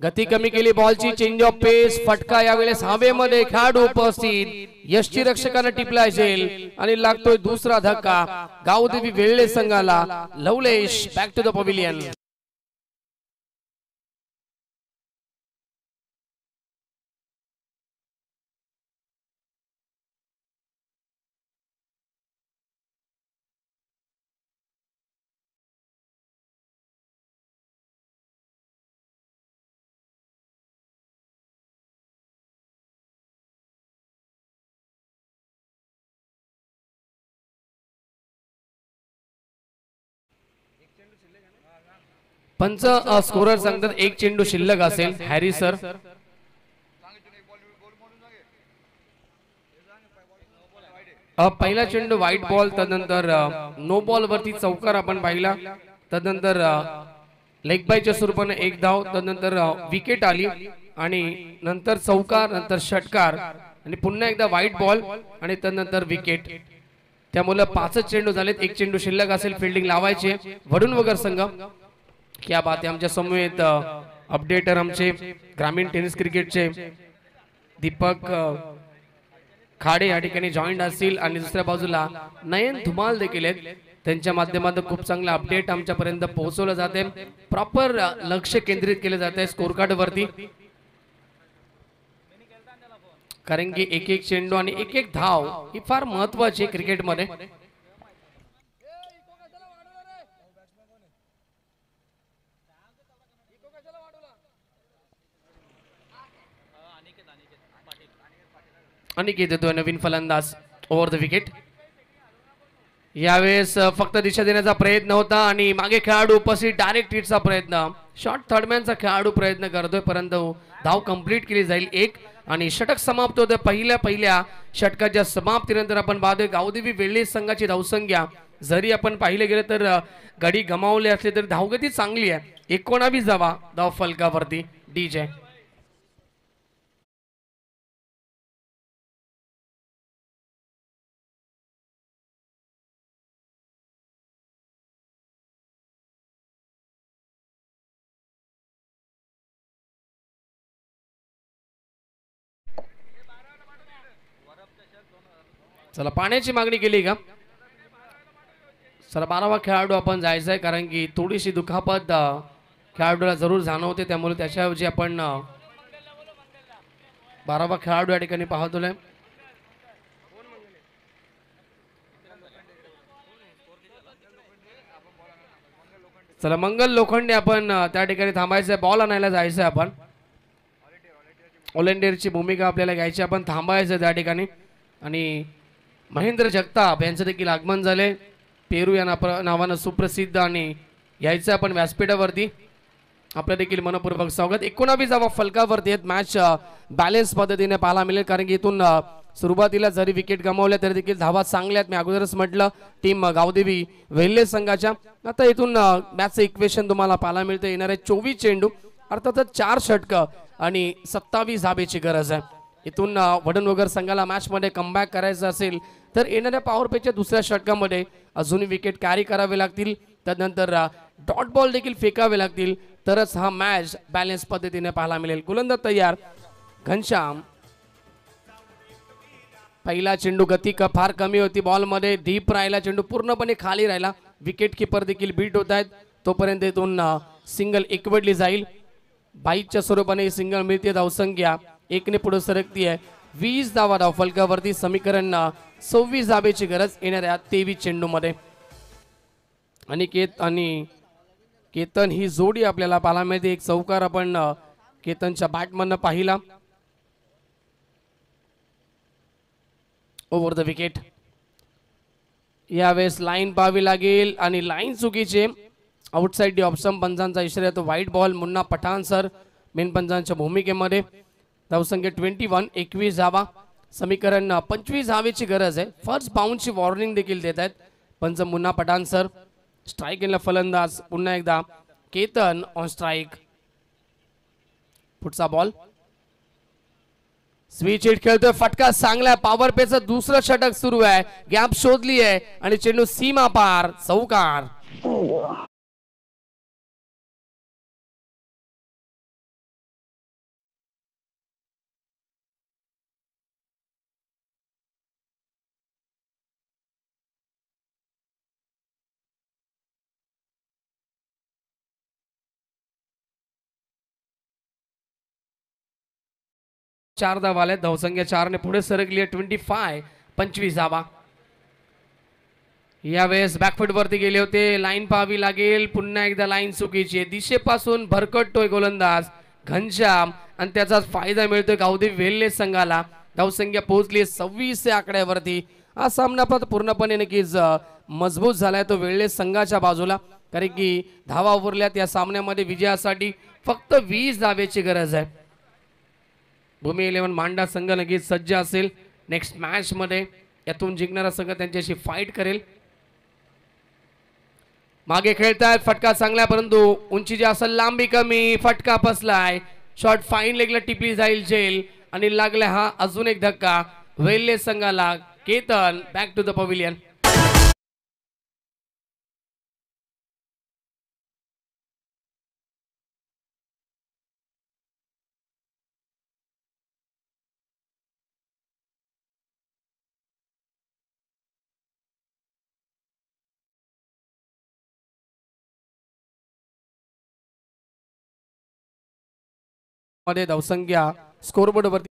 गती कमी केली बॉलची, चेंज ऑफ पेस, फटका. यावेळेस हवेमध्ये खेळाडू उपस्थित, यष्टी रक्षकाने टिपला असेल आणि लागतोय दुसरा धक्का गावदेवी वेल्हे संघाला. लवलेश बॅक टू द पवेलियन. पंच स्कोरर सांगतात एक चेंडू शिल्लक असेल. Harry sir. पहिला चेंडू व्हाईट बॉल, तदनंतर नो बॉल वरती चौकार आपण पाहिला, तदनंतर लेग बायच्या स्वरूपाने एक धाव, तदनंतर विकेट आली आणि नंतर चौकार, नंतर षटकार आणि पुन्हा एकदा व्हाईट बॉल आणि तदनंतर विकेट. त्यामुळे 5 चेंडू झालेत, एक चेंडू शिल्लक असेल. फिल्डिंग लावायचे वडून वगर संघ. क्या बात आहे. आमच्या समवेत अपडेटर आमचे ग्रामीण टेनिस क्रिकेटचे दीपक खाडे या ठिकाणी जॉईंट असतील आणि दुसऱ्या बाजूला नयन धुमाल देखील आहेत. त्यांच्या माध्यमातून खूप चांगला अपडेट आमच्यापर्यंत पोहोचवलं जाते. प्रॉपर लक्ष केंद्रित केले जाते स्कोर कार्ड वरती, कारण की एक एक चेंडू आणि एक एक धाव ही फार महत्वाची आहे क्रिकेटमध्ये. अनिकेत देतोय नवीन फलंदाज. Over the wicket. यावेळेस फक्त दिशा देण्याचा प्रयत्न होता आणि मागे खेळाडू उपस्थित, डायरेक्ट हिटचा प्रयत्न. शॉर्ट थर्डमॅनचा खेळाडू प्रयत्न करतोय परंतु धाव कंप्लीट केली जाईल एक आणि षटक समाप्त होते. पहिल्या षटकाच्या समाप्तीनंतर आपण पाहतोय गावदेवी वेल्हे संघाची धावसंख्या जरी आपण पाहिले गेले तर गडी गमावले असले तरी धावगती चांगली आहे. 19 धावा धाव फलकावरती. डीजे चला पाण्याची मागणी केली का? चला 12वा खेळाडू आपण जायचंय, कारण की थोडीशी दुखापत खेळाडूला जरूर जाणवते, त्यामुळे त्याच्याऐवजी आपण 12वा खेळाडू या ठिकाणी पाहतोय. चला मंगल लोखंडे आपण त्या ठिकाणी थांबायचंय, बॉल आणायला जायचंय. आपण ओलेंडेरची भूमिका आपल्याला घ्यायची, आपण थांबायचं त्या ठिकाणी. आणि महेंद्र जगताप यांचं देखील आगमन झाले. पेरू या नावानं सुप्रसिद्ध आणि यायचं आपण व्यासपीठावरती. आपलं देखील मनपूर्वक स्वागत. 19 फलकावरती आहेत. मॅच बॅलन्स पद्धतीने पाहायला मिळेल, कारण की इथून सुरुवातीला जरी विकेट गमावल्या तरी देखील धावा चांगल्या आहेत. मी अगोदरच म्हटलं टीम गावदेवी वेल्हे संघाच्या. आता इथून मॅचचं इक्वेशन तुम्हाला पाहायला मिळतं. येणारे 24 चेंडू अर्थातच 4 षटकं आणि 27 धाबेची गरज आहे. इथून वडन वगर संघाला मॅचमध्ये कमबॅक करायचं असेल तर येणाऱ्या पॉवर प्लेच्या दुसऱ्या षटकामध्ये अजूनही विकेट कॅरी करावे लागतील, त्यानंतर डॉट बॉल देखील फेकावे लागतील, तरच हा मॅच बॅलन्स पद्धतीने पाहायला मिळेल. गोलंदाज तयार घनश्याम. पहिला चेंडू गती फार कमी होती बॉलमध्ये, डीप राहिला चेंडू, पूर्णपणे खाली राहिला. विकेट किपर देखील बीट होत आहेत. तोपर्यंत इथून सिंगल एकवटली जाईल. 22च्या स्वरूपाने सिंगल मिळते. धावसंख्या 1 ने पुढे सरकती आहे. 20 धावा धावफलकावरती. समीकरण 26 धावेची गरज येणाऱ्या 23 चेंडूमध्ये. अनिकेत आणि केतन ही जोडी आपल्याला पाहायला मिळते. एक चौकार आपण केतनच्या बॅटमधनं पाहिला. Over the wicket. यावेळेस लाईन पाहावी लागेल आणि लाईन चुकीचे. आउटसाइड दी ऑप्शन पंचांचा इशारा येतो. White ball. Munna Pathan sir main पंचांच्या भूमिकेमध्ये. धावसंख्या 21. 21 धावा. समीकरण 25 धावेची गरज आहे. फर्स्ट बाउंडची वॉर्निंग देखील देत आहेत पंच मुन्ना पठाण सर. स्ट्राईक केला फलंदाज पुन्हा एकदा केतन ऑन स्ट्राईक. पुढचा बॉल. स्विच हिट खेळतोय. फटका चांगला. पॉवर पेचं दुसरं षटक सुरू आहे. गॅप शोधली आहे आणि चेंडू सीमा पार. चौकार. चार धावा आल्या. धावसंख्या 4 ने पुढे सरकली आहे. 25. 25 धावा. यावेळेस बॅकफुट वरती गेले होते. लाईन पाहावी लागेल. पुन्हा एकदा लाईन चुकीची. दिशेपासून भरकटतोय गोलंदाज घनश्याम आणि त्याचाच फायदा मिळतोय गावदेवी वेल्हे संघाला. धावसंख्या पोहोचली 26 या आकड्यावरती. हा सामना पूर्णपणे नक्कीच मजबूत झालाय तो वेल्हे संघाच्या बाजूला, कारण की धावा उरल्यात या सामन्यामध्ये. विजयासाठी फक्त 20 धावेची गरज आहे. भूमी 11 मांडा संघ नक्कीच सज्ज असेल. नेक्स्ट मॅच मध्ये यातून जिंकणारा संघ त्यांच्याशी फाईट करेल. मागे खेळतायत. फटका चांगला परंतु उंची जास्त लांबी कमी. फटका फसलाय. शॉट फाईन लेगला टिपली जाईल झेल आणि लागला हा अजून एक धक्का वेल्हे संघाला. Ketan back to the pavilion. मध्ये धावसंख्या स्कोरबोर्ड वरती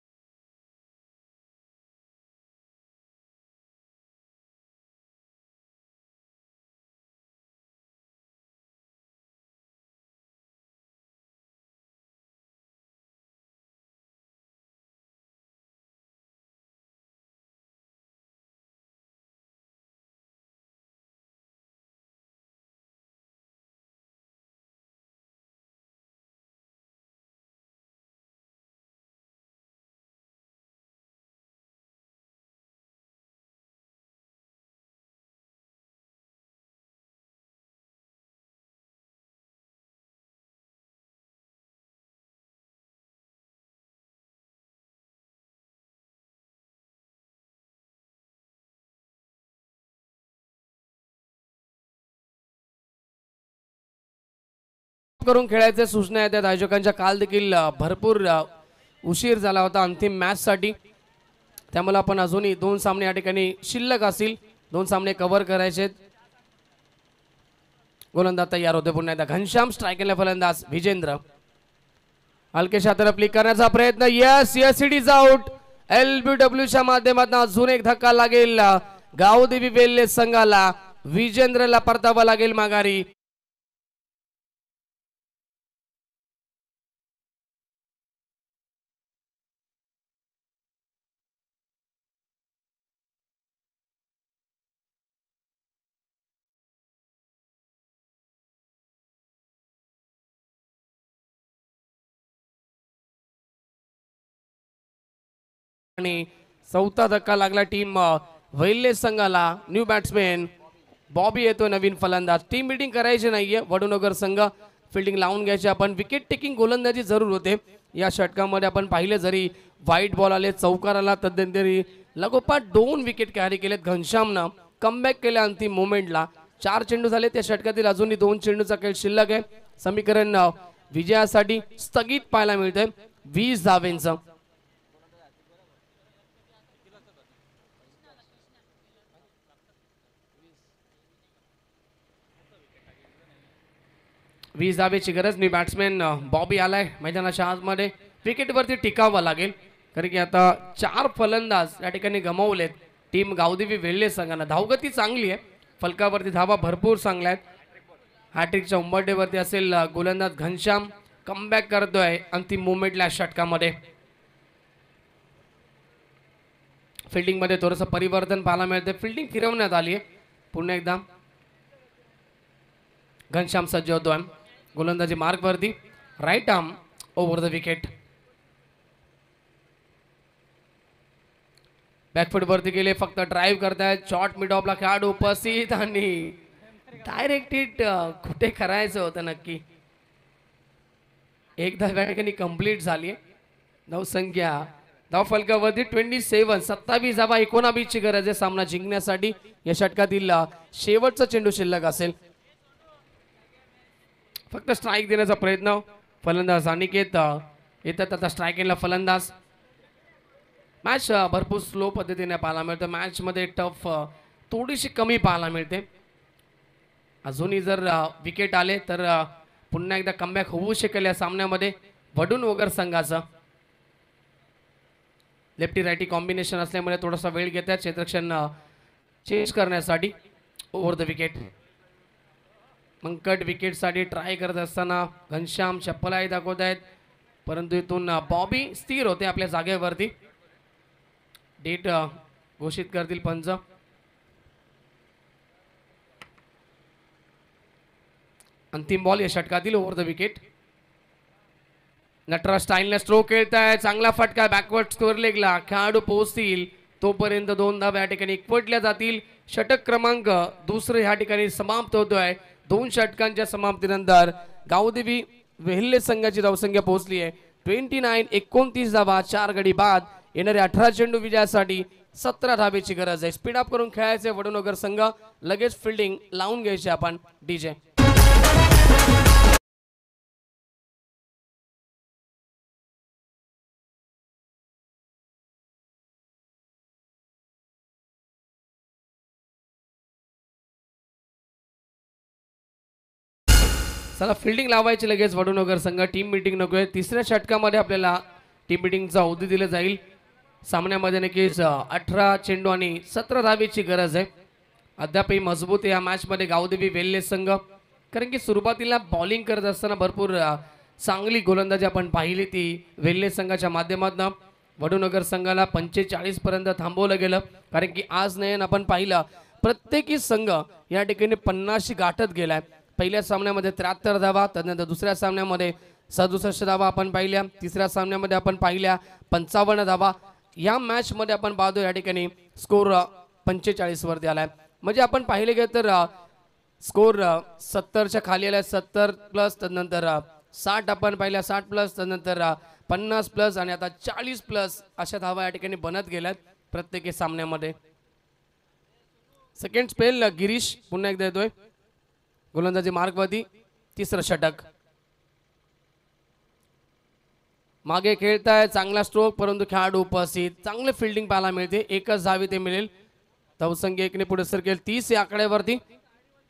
करून खेळायचे सूचना आहेत. त्या आयोजकांच्या काल देखील भरपूर उशीर झाला होता अंतिम मॅच साठी, त्यामुळे आपण अजूनही 2 सामने या ठिकाणी शिल्लक असतील. 2 सामने कव्हर करायचे. गोलंदाज तयार होते. पुन्हा एकदा घनश्याम. स्ट्रायकरला फलंदाज विजेंद्र. हलकेशा तरफ क्लिक करण्याचा प्रयत्न. Yes yes it is out. LBW च्या माध्यमातून अजून एक धक्का लागेल गावदेवी वेल्हे संघाला. विजेंद्रला परतावा लागेल माघारी. आणि चौथा धक्का लागला टीम वेल्हे संघाला. न्यू बॅट्समॅन बॉबी येतो नवीन फलंदाज. टीम बिल्डिंग करायची नाहीये. वडूनगर संघ फिल्डिंग लावून घ्यायची. आपण विकेट टेकिंग गोलंदाजी जरूर होते या षटकामध्ये. आपण पाहिले जरी व्हाईट बॉल आले, चौकार आला, तद्नंतरी लगोपाठ 2 विकेट कॅरी केलेत. घनश्यामनं कमबॅक केल्या अंतिम मोमेंटला. 4 चेंडू झाले त्या षटकातील. अजूनही 2 चेंडूचा खेळ शिल्लक आहे. समीकरण विजयासाठी स्थगित पाहायला मिळतंय 20 धावेंचं. वीस धावेची गरज. न्यू बॅट्समॅन बॉबी आलाय मैदानाच्या आतमध्ये. विकेटवरती टिकावं लागेल. कारण की आता 4 फलंदाज या ठिकाणी गमावलेत टीम गावदेवी वेल्हे संघानं. धावगती चांगली आहे, फलकावरती धावा भरपूर चांगल्या आहेत. हॅट्रिकच्या उंबरठ्यावरती असेल गोलंदाज घनश्याम कमबॅक करतोय अंतिम मोमेंटला षटकामध्ये. फिल्डिंग मध्ये थोडंसं परिवर्तन पाहायला मिळते, फिल्डिंग फिरवण्यात आली आहे. पुन्हा एकदा घनश्याम सज्ज होतोय गोलंदाजी मार्कवरती, right arm over the wicket. Back foot वरती गेले, फक्त ड्राईव्ह करतायत. शॉर्ट मिड ऑफला खेळाडू उपस्थित आणि डायरेक्ट हिट कुठे करायचं होतं नक्की. एकदा या ठिकाणी कंप्लीट झाली. धावसंख्या धाव फलकावरती 27 धावा 19 ची गरज आहे सामना जिंकण्यासाठी. या षटकातील शेवटचा चेंडू शिल्लक असेल. फक्त स्ट्राईक देण्याचा प्रयत्न. फलंदाज अनिकेत येतात आता स्ट्राईक एंडला फलंदाज. मॅच भरपूर स्लो पद्धतीने पाहायला मिळतं. मॅच मध्ये टफ थोडीशी कमी पाहायला मिळते. अजूनही जर विकेट आले तर पुन्हा एकदा कमबॅक होऊ शकेल या सामन्यामध्ये. वडूणवगर संघाचं लेफ्टी रायटी कॉम्बिनेशन असल्यामुळे थोडासा वेळ घेतात क्षेत्ररक्षण चेंज करण्यासाठी. Over the wicket. मग कट विकेटसाठी ट्राय करत असताना घनश्याम चप्पलाही दाखवत आहेत, परंतु इथून बॉबी स्थिर होते आपल्या जागेवरती. डेट घोषित करतील पंच. अंतिम बॉल या षटकातील ओव्हर द विकेट. नटराज स्टाईलने स्ट्रोक खेळताय, चांगला फटका बॅकवर्ड स्कोअर लेगला. खेळाडू पोहोचतील तोपर्यंत 2 धावा या ठिकाणी एकवटल्या जातील. षटक क्रमांक दुसरे ह्या ठिकाणी समाप्त होतोय. 2 षटकांच्या समाप्तीनंतर गावदेवी वेल्हे संघाची धावसंख्या पोहोचली आहे 29 धावा 4 गडी बाद. येणारे 18 चेंडू विजयासाठी 17 धावेची गरज आहे. स्पीड अप करून खेळायचे वडूणवगर संघ. लगेच फिल्डिंग लावून घ्यायची आपण डीजे. चला फिल्डिंग लावायची लगेच वडूणवगर संघ. टीम मीटिंग नकोय. तिसऱ्या षटकामध्ये आपल्याला टीम मीटिंगचा अवधी दिला जाईल. सामन्यामध्ये नक्कीच 18 चेंडू आणि 17 धावेची गरज आहे. अद्यापही मजबूत आहे या मॅच मध्ये गावदेवी वेल्हे संघ. कारण की सुरुवातीला बॉलिंग करत असताना भरपूर चांगली गोलंदाजी आपण पाहिली ती वेल्हे संघाच्या माध्यमातून. वडूणवगर संघाला 45 पर्यंत थांबवलं गेलं, कारण की आज नयन आपण पाहिलं प्रत्येकी संघ या ठिकाणी 50 गाठत गेलाय. पहिल्या सामन्यामध्ये 73 धावा, त्यानंतर दुसऱ्या सामन्यामध्ये 67 धावा आपण पाहिल्या, तिसऱ्या सामन्यामध्ये आपण पाहिल्या 55 धावा. या मॅच मध्ये आपण पाहतो या ठिकाणी स्कोर 45 वरती आलाय. म्हणजे आपण पाहिले गेलं तर स्कोर 70च्या खाली आलाय. 70 प्लस, त्यानंतर 60 आपण पाहिल्या, 60 प्लस, त्यानंतर 50 प्लस आणि आता 40 प्लस अशा धावा या ठिकाणी बनत गेल्यात प्रत्येक सामन्यामध्ये. सेकंड स्पेल गिरीश पुन्हा एकदा येतोय गोलंदाजी मार्कवरती. तिसरं षटक. मागे खेळताय, चांगला स्ट्रोक, परंतु खेळाडू उपस्थित. चांगले फिल्डिंग पाहायला मिळते. एकच धाव ते मिळेल. धावसंख्या 1ने पुढे सरकेल 30 या आकड्यावरती.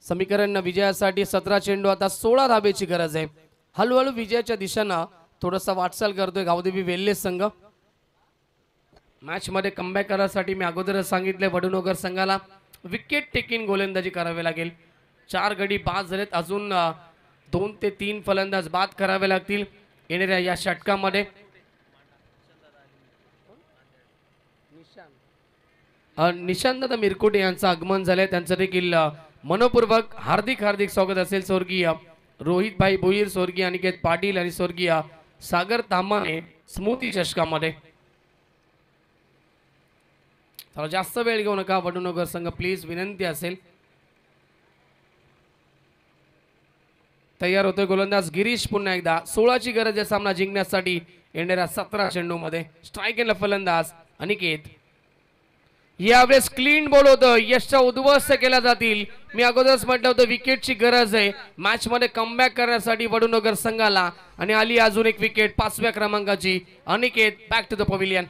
समीकरण विजयासाठी 17 चेंडू, आता 16 धावेची गरज आहे. हळूहळू विजयाच्या दिशेनं थोडासा वाटचाल करतोय गावदेवी वेल्हे संघ. मॅच मध्ये कमबॅक करण्यासाठी मी अगोदरच सांगितले वडूणवगर संघाला विकेट टेकिंग गोलंदाजी करावी लागेल. 4 गडी बाद झालेत, अजून 2 ते 3 फलंदाज बाद करावे लागतील येणाऱ्या या षटकामध्ये. निशांत मिरकुटे यांचं आगमन झालंय, त्यांचं देखील मनपूर्वक हार्दिक स्वागत असेल. स्वर्गीय रोहित भाई भोईर, स्वर्गीय अनिकेत पाटील आणि स्वर्गीय सागर तामाने स्मृती चषकामध्ये. जास्त वेळ घेऊ नका वडूणवगर संघ, प्लीज विनंती असेल. तयार होतोय गोलंदाज गिरीश पुन्हा एकदा. 16 ची गरज आहे सामना जिंकण्यासाठी येणाऱ्या 17 चेंडू मध्ये. स्ट्राईक एंडला फलंदाज अनिकेत. यावेळेस क्लीन बॉल होतं, यशच्या उद्ध्वस्त केल्या जातील. मी अगोदरच म्हटलं होतं विकेटची गरज आहे मॅच मध्ये कमबॅक करण्यासाठी वडूणवगर संघाला, आणि आली अजून एक विकेट 5व्या क्रमांकाची. Aniket back to the pavilion.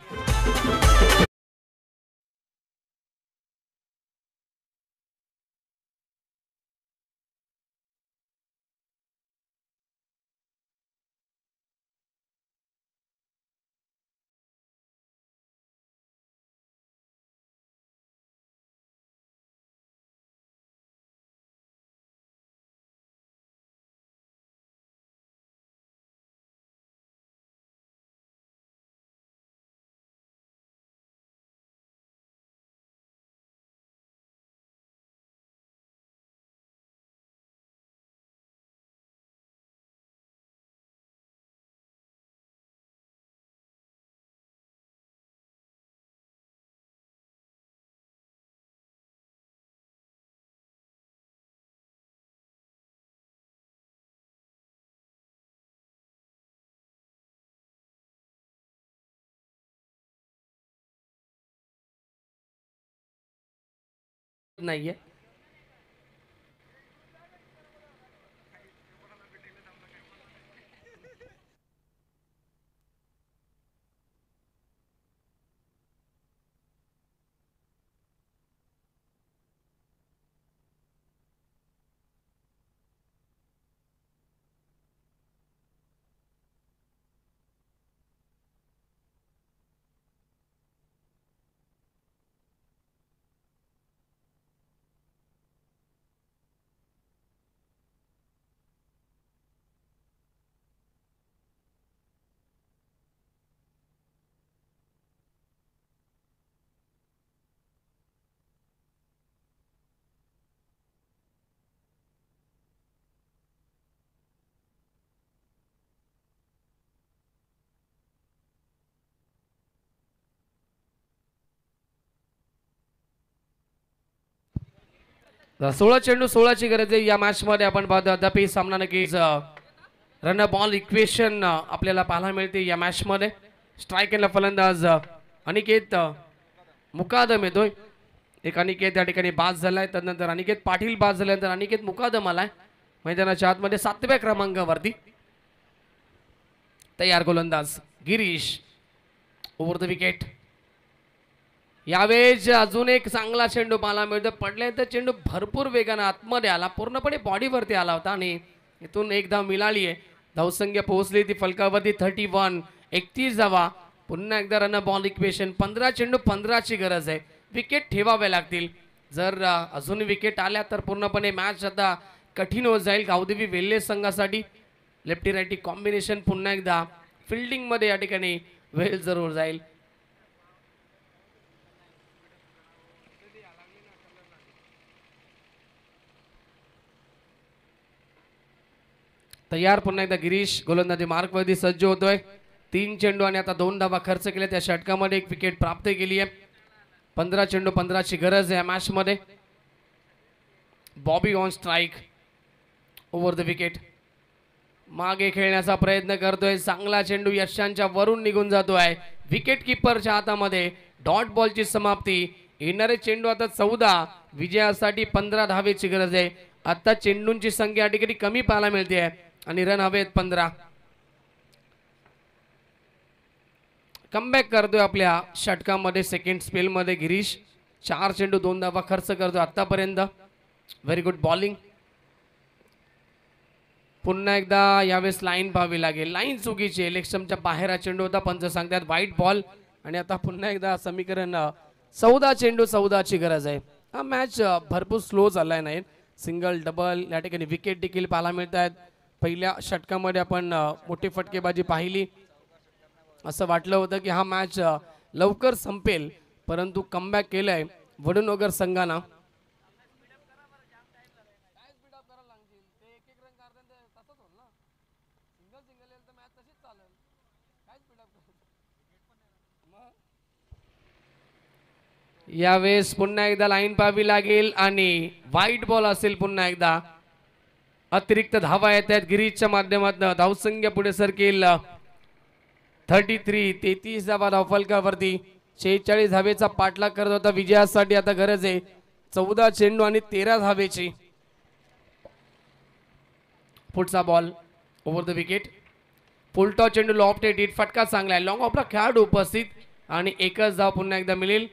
नाहीये. तर 16 चेंडू 16ची गरज आहे या मॅच मध्ये. आपण पाहतो अद्यापही सामना नक्कीच रन बॉल इक्वेशन आपल्याला पाहायला मिळते या मॅच मध्ये. स्ट्राईक एंडला फलंदाज अनिकेत मुकादम येतोय. एक अनिकेत या ठिकाणी बाद झालाय. त्यानंतर अनिकेत पाटील बाद झाल्यानंतर अनिकेत मुकादम आलाय मैदानाच्या आतमध्ये 7व्या क्रमांकावरती. तयार गोलंदाज गिरीश ओव्हर द विकेट. यावेळेस अजून एक चांगला चेंडू पाहायला मिळतो. पडल्यानंतर चेंडू भरपूर वेगाने आतमध्ये आला, पूर्णपणे बॉडीवरती आला होता आणि इथून एक धाव मिळाली आहे. धावसंख्या पोहोचली ती फलकावरती 31. 31 धावा. पुन्हा एकदा रन बॉल इक्वेशन. 15 चेंडू 15ची गरज आहे. विकेट ठेवावे लागतील. जर अजून विकेट आल्या तर पूर्णपणे मॅच आता कठीण होत जाईल गावदेवी वेल्हे संघासाठी. लेफ्टी राईटी कॉम्बिनेशन पुन्हा एकदा फिल्डिंग मध्ये या ठिकाणी वेळ जरूर जाईल. तयार पुन्हा एकदा गिरीश गोलंदाजी मार्कवरती सज्ज होतोय. 3 चेंडू आणि आता 2 धावा खर्च केल्या. त्या षटकामध्ये एक विकेट प्राप्त केली आहे. 15 चेंडू 15ची गरज आहे या मॅच मध्ये. Bobby on strike over the wicket. मागे खेळण्याचा प्रयत्न करतोय. चांगला चेंडू यशांच्या वरून निघून जातोय. विकेट किपरच्या हातामध्ये. डॉट बॉलची समाप्ती. येणारे चेंडू आता 14. विजयासाठी 15 धावेची गरज आहे. आता चेंडूंची संख्या या ठिकाणी कमी पाहायला मिळते आणि रन हवेत 15. कमबॅक करतोय आपल्या षटकामध्ये सेकंड स्पेल मध्ये गिरीश. 4 चेंडू 2 धावा खर्च करतोय आतापर्यंत. Very good bowling. पुन्हा एकदा यावेळेस लाईन पाहावी लागेल. लाईन चुकीची. इलेक्शनच्या बाहेर हा चेंडू होता. पंच सांगतात वाईट बॉल. आणि आता पुन्हा एकदा समीकरण 14 चेंडू 14ची गरज आहे. हा मॅच भरपूर स्लो झालाय. नाही सिंगल डबल या ठिकाणी विकेट देखील पाहायला मिळत आहेत. पहिल्या षटकामध्ये आपण मोठी फटकेबाजी पाहिली. असं वाटलं होतं की हा मॅच लवकर संपेल, परंतु कमबॅक केलंय वडनगर संघानं. यावेळेस पुन्हा एकदा लाईन पाहावी लागेल आणि व्हाईट बॉल असेल. पुन्हा एकदा अतिरिक्त धावा येत आहेत गिरीशच्या माध्यमातून. धावसंख्या पुढे सरकेल 33 धावा धावफलकावरती. 46 धावेचा पाठलाग करत होता विजयासाठी. आता गरज आहे 14 चेंडू आणि 13 धावेची. पुढचा ball over the wicket. Full toss चेंडू लॉफ्ट हिट. फटका चांगला आहे. लॉंग ऑफला खेळाडू उपस्थित आणि एकच धाव पुन्हा एकदा मिळेल.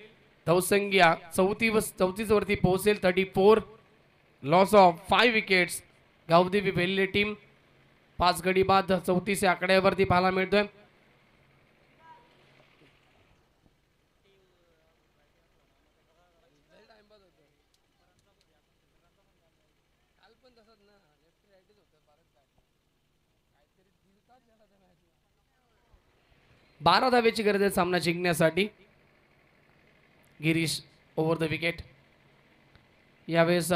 धावसंख्या 34 वरती पोहोचेल. 34. Loss of 5 wickets. Gavdevi Velhe team 5 गडी बाद 34 आकड्यावरती पाहायला मिळतोय. बारा धावेची गरज आहे सामना जिंकण्यासाठी. Girish over the wicket. यावेळेस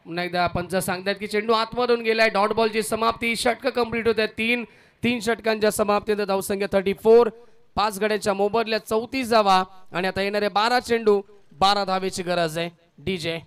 पुन्हा एकदा पंच सांगतात की चेंडू आतमधून गेलाय. डॉट बॉलची समाप्ती. षटक कंप्लीट होत आहे. 3 षटकांच्या समाप्तीनंतर धावसंख्या 34. 5 गड्यांच्या मोबदल्यात 34 धावा आणि आता येणारे 12 चेंडू 12 धावेची गरज आहे. डीजे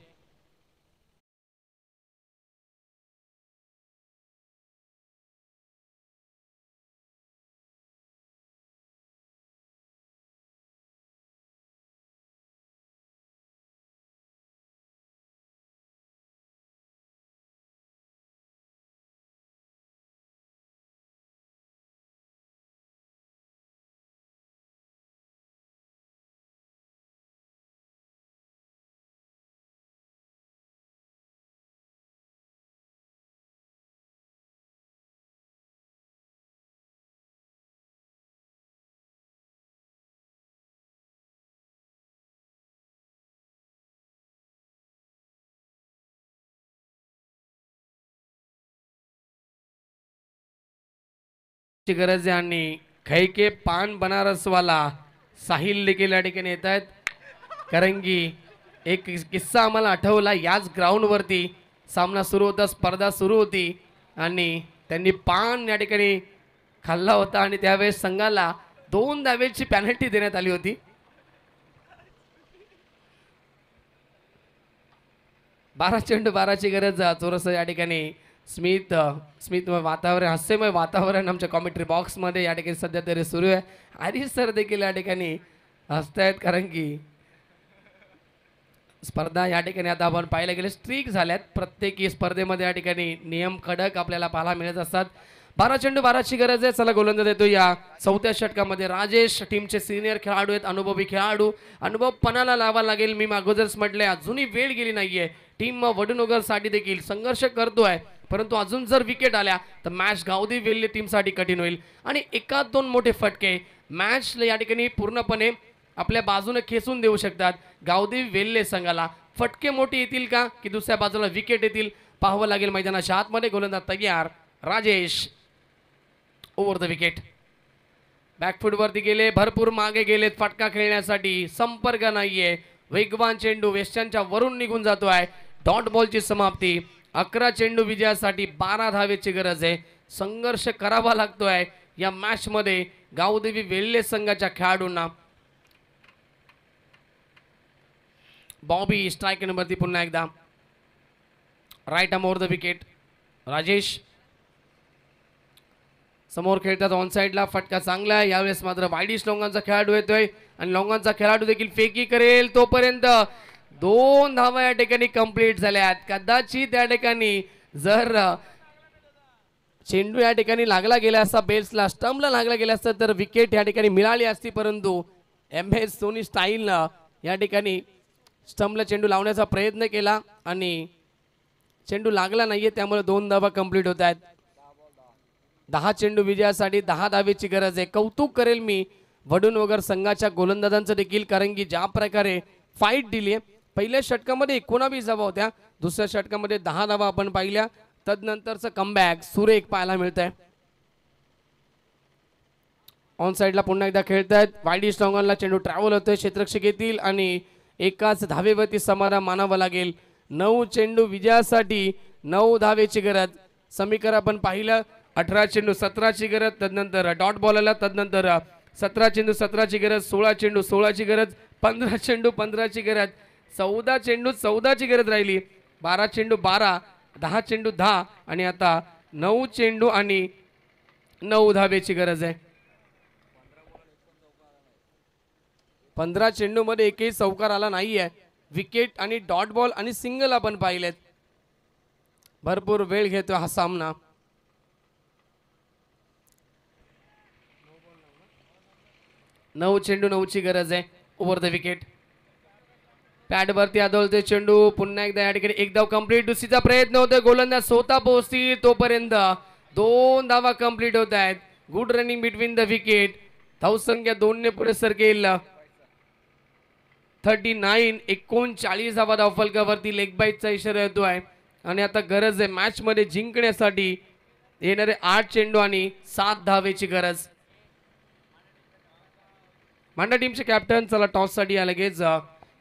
ची गरज आहे आणि खैके पान बनारसवाला साहिल देखील या ठिकाणी येत आहेत. कारण की एक किस्सा आम्हाला आठवला. याच ग्राउंडवरती सामना सुरू होता, स्पर्धा सुरू होती आणि त्यांनी पान या ठिकाणी खाल्ला होता आणि त्यावेळेस संघाला 2 धावेची पॅनल्टी देण्यात आली होती. 12 चेंडू 12ची गरज. चोरस या ठिकाणी स्मित वातावरण, हास्यमय वातावरण आमच्या कॉमेंट्री बॉक्समध्ये या ठिकाणी सध्या तरी सुरू आहे. हरीश सर देखील या ठिकाणी हसतायत कारण की स्पर्धा या ठिकाणी आता आपण पाहायला गेले स्ट्रीक झाल्यात. प्रत्येकी स्पर्धेमध्ये या ठिकाणी नियम कडक आपल्याला पाहायला मिळत असतात. 12 चेंडू 12ची गरज आहे. चला गोलंदाज येतो या 4थ्या षटकामध्ये. राजेश टीमचे सिनियर खेळाडू आहेत, अनुभवी खेळाडू. अनुभव पणाला लावा लागेल. मी अगोदरच म्हटलंय अजूनही वेळ गेली नाहीये. टीम वडनगरसाठी देखील संघर्ष करतोय, परंतु अजून जर विकेट आल्या तर मॅच गावदेवी वेल्हे टीमसाठी कठीण होईल आणि एकात 2 मोठे फटके मॅच या ठिकाणी पूर्णपणे आपल्या बाजूने खेचून देऊ शकतात. गावदेवी वेल्हे संघाला फटके मोठे येतील का की दुसऱ्या बाजूला विकेट येतील पाहावं लागेल. मैदानाच्या आतमध्ये गोलंदाज तयार. Rajesh over the wicket. Back foot वरती गेले, भरपूर मागे गेलेत फटका खेळण्यासाठी. संपर्क नाहीये. वेगवान चेंडू वेस्टर्नच्या वरून निघून जातोय. डॉट बॉलची समाप्ती. 11 चेंडू विजयासाठी 12 धावेची गरज आहे. संघर्ष करावा लागतोय या मॅच मध्ये गावदेवी वेल्हे संघाच्या खेळाडूंना. बॉबी स्ट्राईक नंबरती पुन्हा एकदा. Right arm over the wicket. Rajesh समोर खेळतात ऑन साइडला. फटका चांगला आहे. यावेळेस मात्र वाईडिश लोंगांचा खेळाडू येतोय आणि लोंगांचा खेळाडू देखील फेकी करेल. तोपर्यंत 2 धावा या ठिकाणी कंप्लीट झाल्यात. कदाचित या ठिकाणी जर चेंडू या ठिकाणी लागला गेला असता, बेल्सला स्टंपला लागला गेला असता तर विकेट या ठिकाणी मिळाली असती, परंतु MS धोनी स्टाईलनं या ठिकाणी स्टंपला चेंडू लावण्याचा प्रयत्न केला आणि चेंडू लागला नाहीये, त्यामुळे 2 धावा कंप्लीट होत आहेत. 10 चेंडू विजयासाठी 10 धावेची गरज आहे. कौतुक करेल मी वडनगर संघाच्या गोलंदाजांचं देखील, कारण की ज्या प्रकारे फाईट दिली आहे. पहिल्या षटकामध्ये 19 धावा होत्या, दुसऱ्या षटकामध्ये 10 धावा आपण पाहिल्या. तदनंतरचं कमबॅक सुरेख पाहायला मिळत आहे. ऑन साइडला पुन्हा एकदा खेळतायत. वाईडिश लॉंगॉनला चेंडू ट्रॅव्हल होतोय. क्षेत्ररक्षक येतील आणि एकाच धावेवरती समाधान मानावं लागेल. 9 चेंडू विजयासाठी 9 धावेची गरज. समीकरण आपण पाहिलं. 18 चेंडू 17ची गरज, तदनंतर डॉट बॉल आला, तदनंतर 17 चेंडू 17ची गरज, 16 चेंडू 16ची गरज, 15 चेंडू 15ची गरज, 14 चेंडू 14ची गरज राहिली, 12 चेंडू 12, 10 चेंडू 10 आणि आता 9 चेंडू आणि 9 धावेची गरज आहे. 15 चेंडू मध्ये एकही चौकार आला नाहीये. विकेट आणि डॉट बॉल आणि सिंगल आपण पाहिलेत. भरपूर वेळ घेतो हा सामना. 9 चेंडू 9ची गरज आहे. Over the wicket. पॅडवरती आदळते चेंडू. पुन्हा एकदा या ठिकाणी एक धाव कंप्लीट. दुसरीचा प्रयत्न होतोय. गोलंदाज स्वतः पोहोचतील तोपर्यंत 2 धावा कंप्लीट होत आहेत. Good running between the wicket. धावसंख्या 2 ने पुढे सरकेल. 39 धावा धावफलकावरती. लेग बाईटचा इशारा येतोय आणि आता गरज आहे मॅच मध्ये जिंकण्यासाठी. येणारे 8 चेंडू आणि 7 धावेची गरज. मांडा टीमचे कॅप्टन चला टॉस साठी लगेच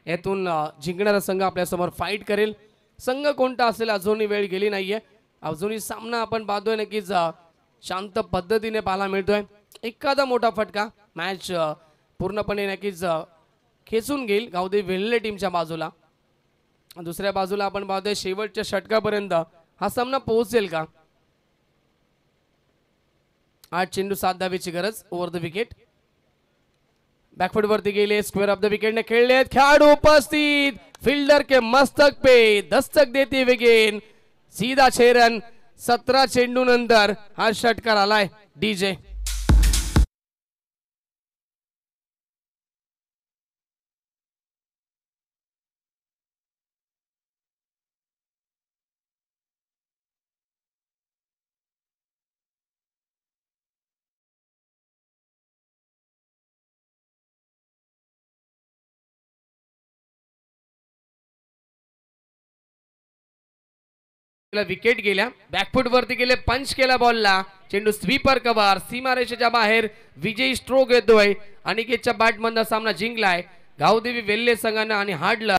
यातून जिंकणारा संघ आपल्यासमोर फाईट करेल. संघ कोणता असेल अजूनही वेळ गेली नाहीये. अजूनही सामना आपण पाहतोय नक्कीच शांत पद्धतीने पाहायला मिळतोय. एखादा मोठा फटका मॅच पूर्णपणे नक्कीच खेचून घेईल गावदेवी वेल्हे टीमच्या बाजूला. दुसऱ्या बाजूला आपण पाहतोय शेवटच्या षटकापर्यंत हा सामना पोहोचेल का. 8 चेंडू 7 धावेची गरज. Over the wicket. बॅकफुट वरती गेले. स्क्वेअर ऑफ द विकेट ने खेळले. खेळाडू उपस्थित. फील्डर के मस्तक पे दस्तक देते हुए गेंद सीधा 6 रन. 17 चेंडू नंतर हा षटकार आलाय. डीजे विकेट गेल्या. बॅकफूट वरती गेले, पंच केला बॉलला, चेंडू स्वीपर कव्हर, सीमारेषेच्या बाहेर विजयी स्ट्रोक येतोय. अनिकेतच्या बॅट मधनं सामना जिंकलाय गावदेवी वेल्हे संघानं आणि हाडलं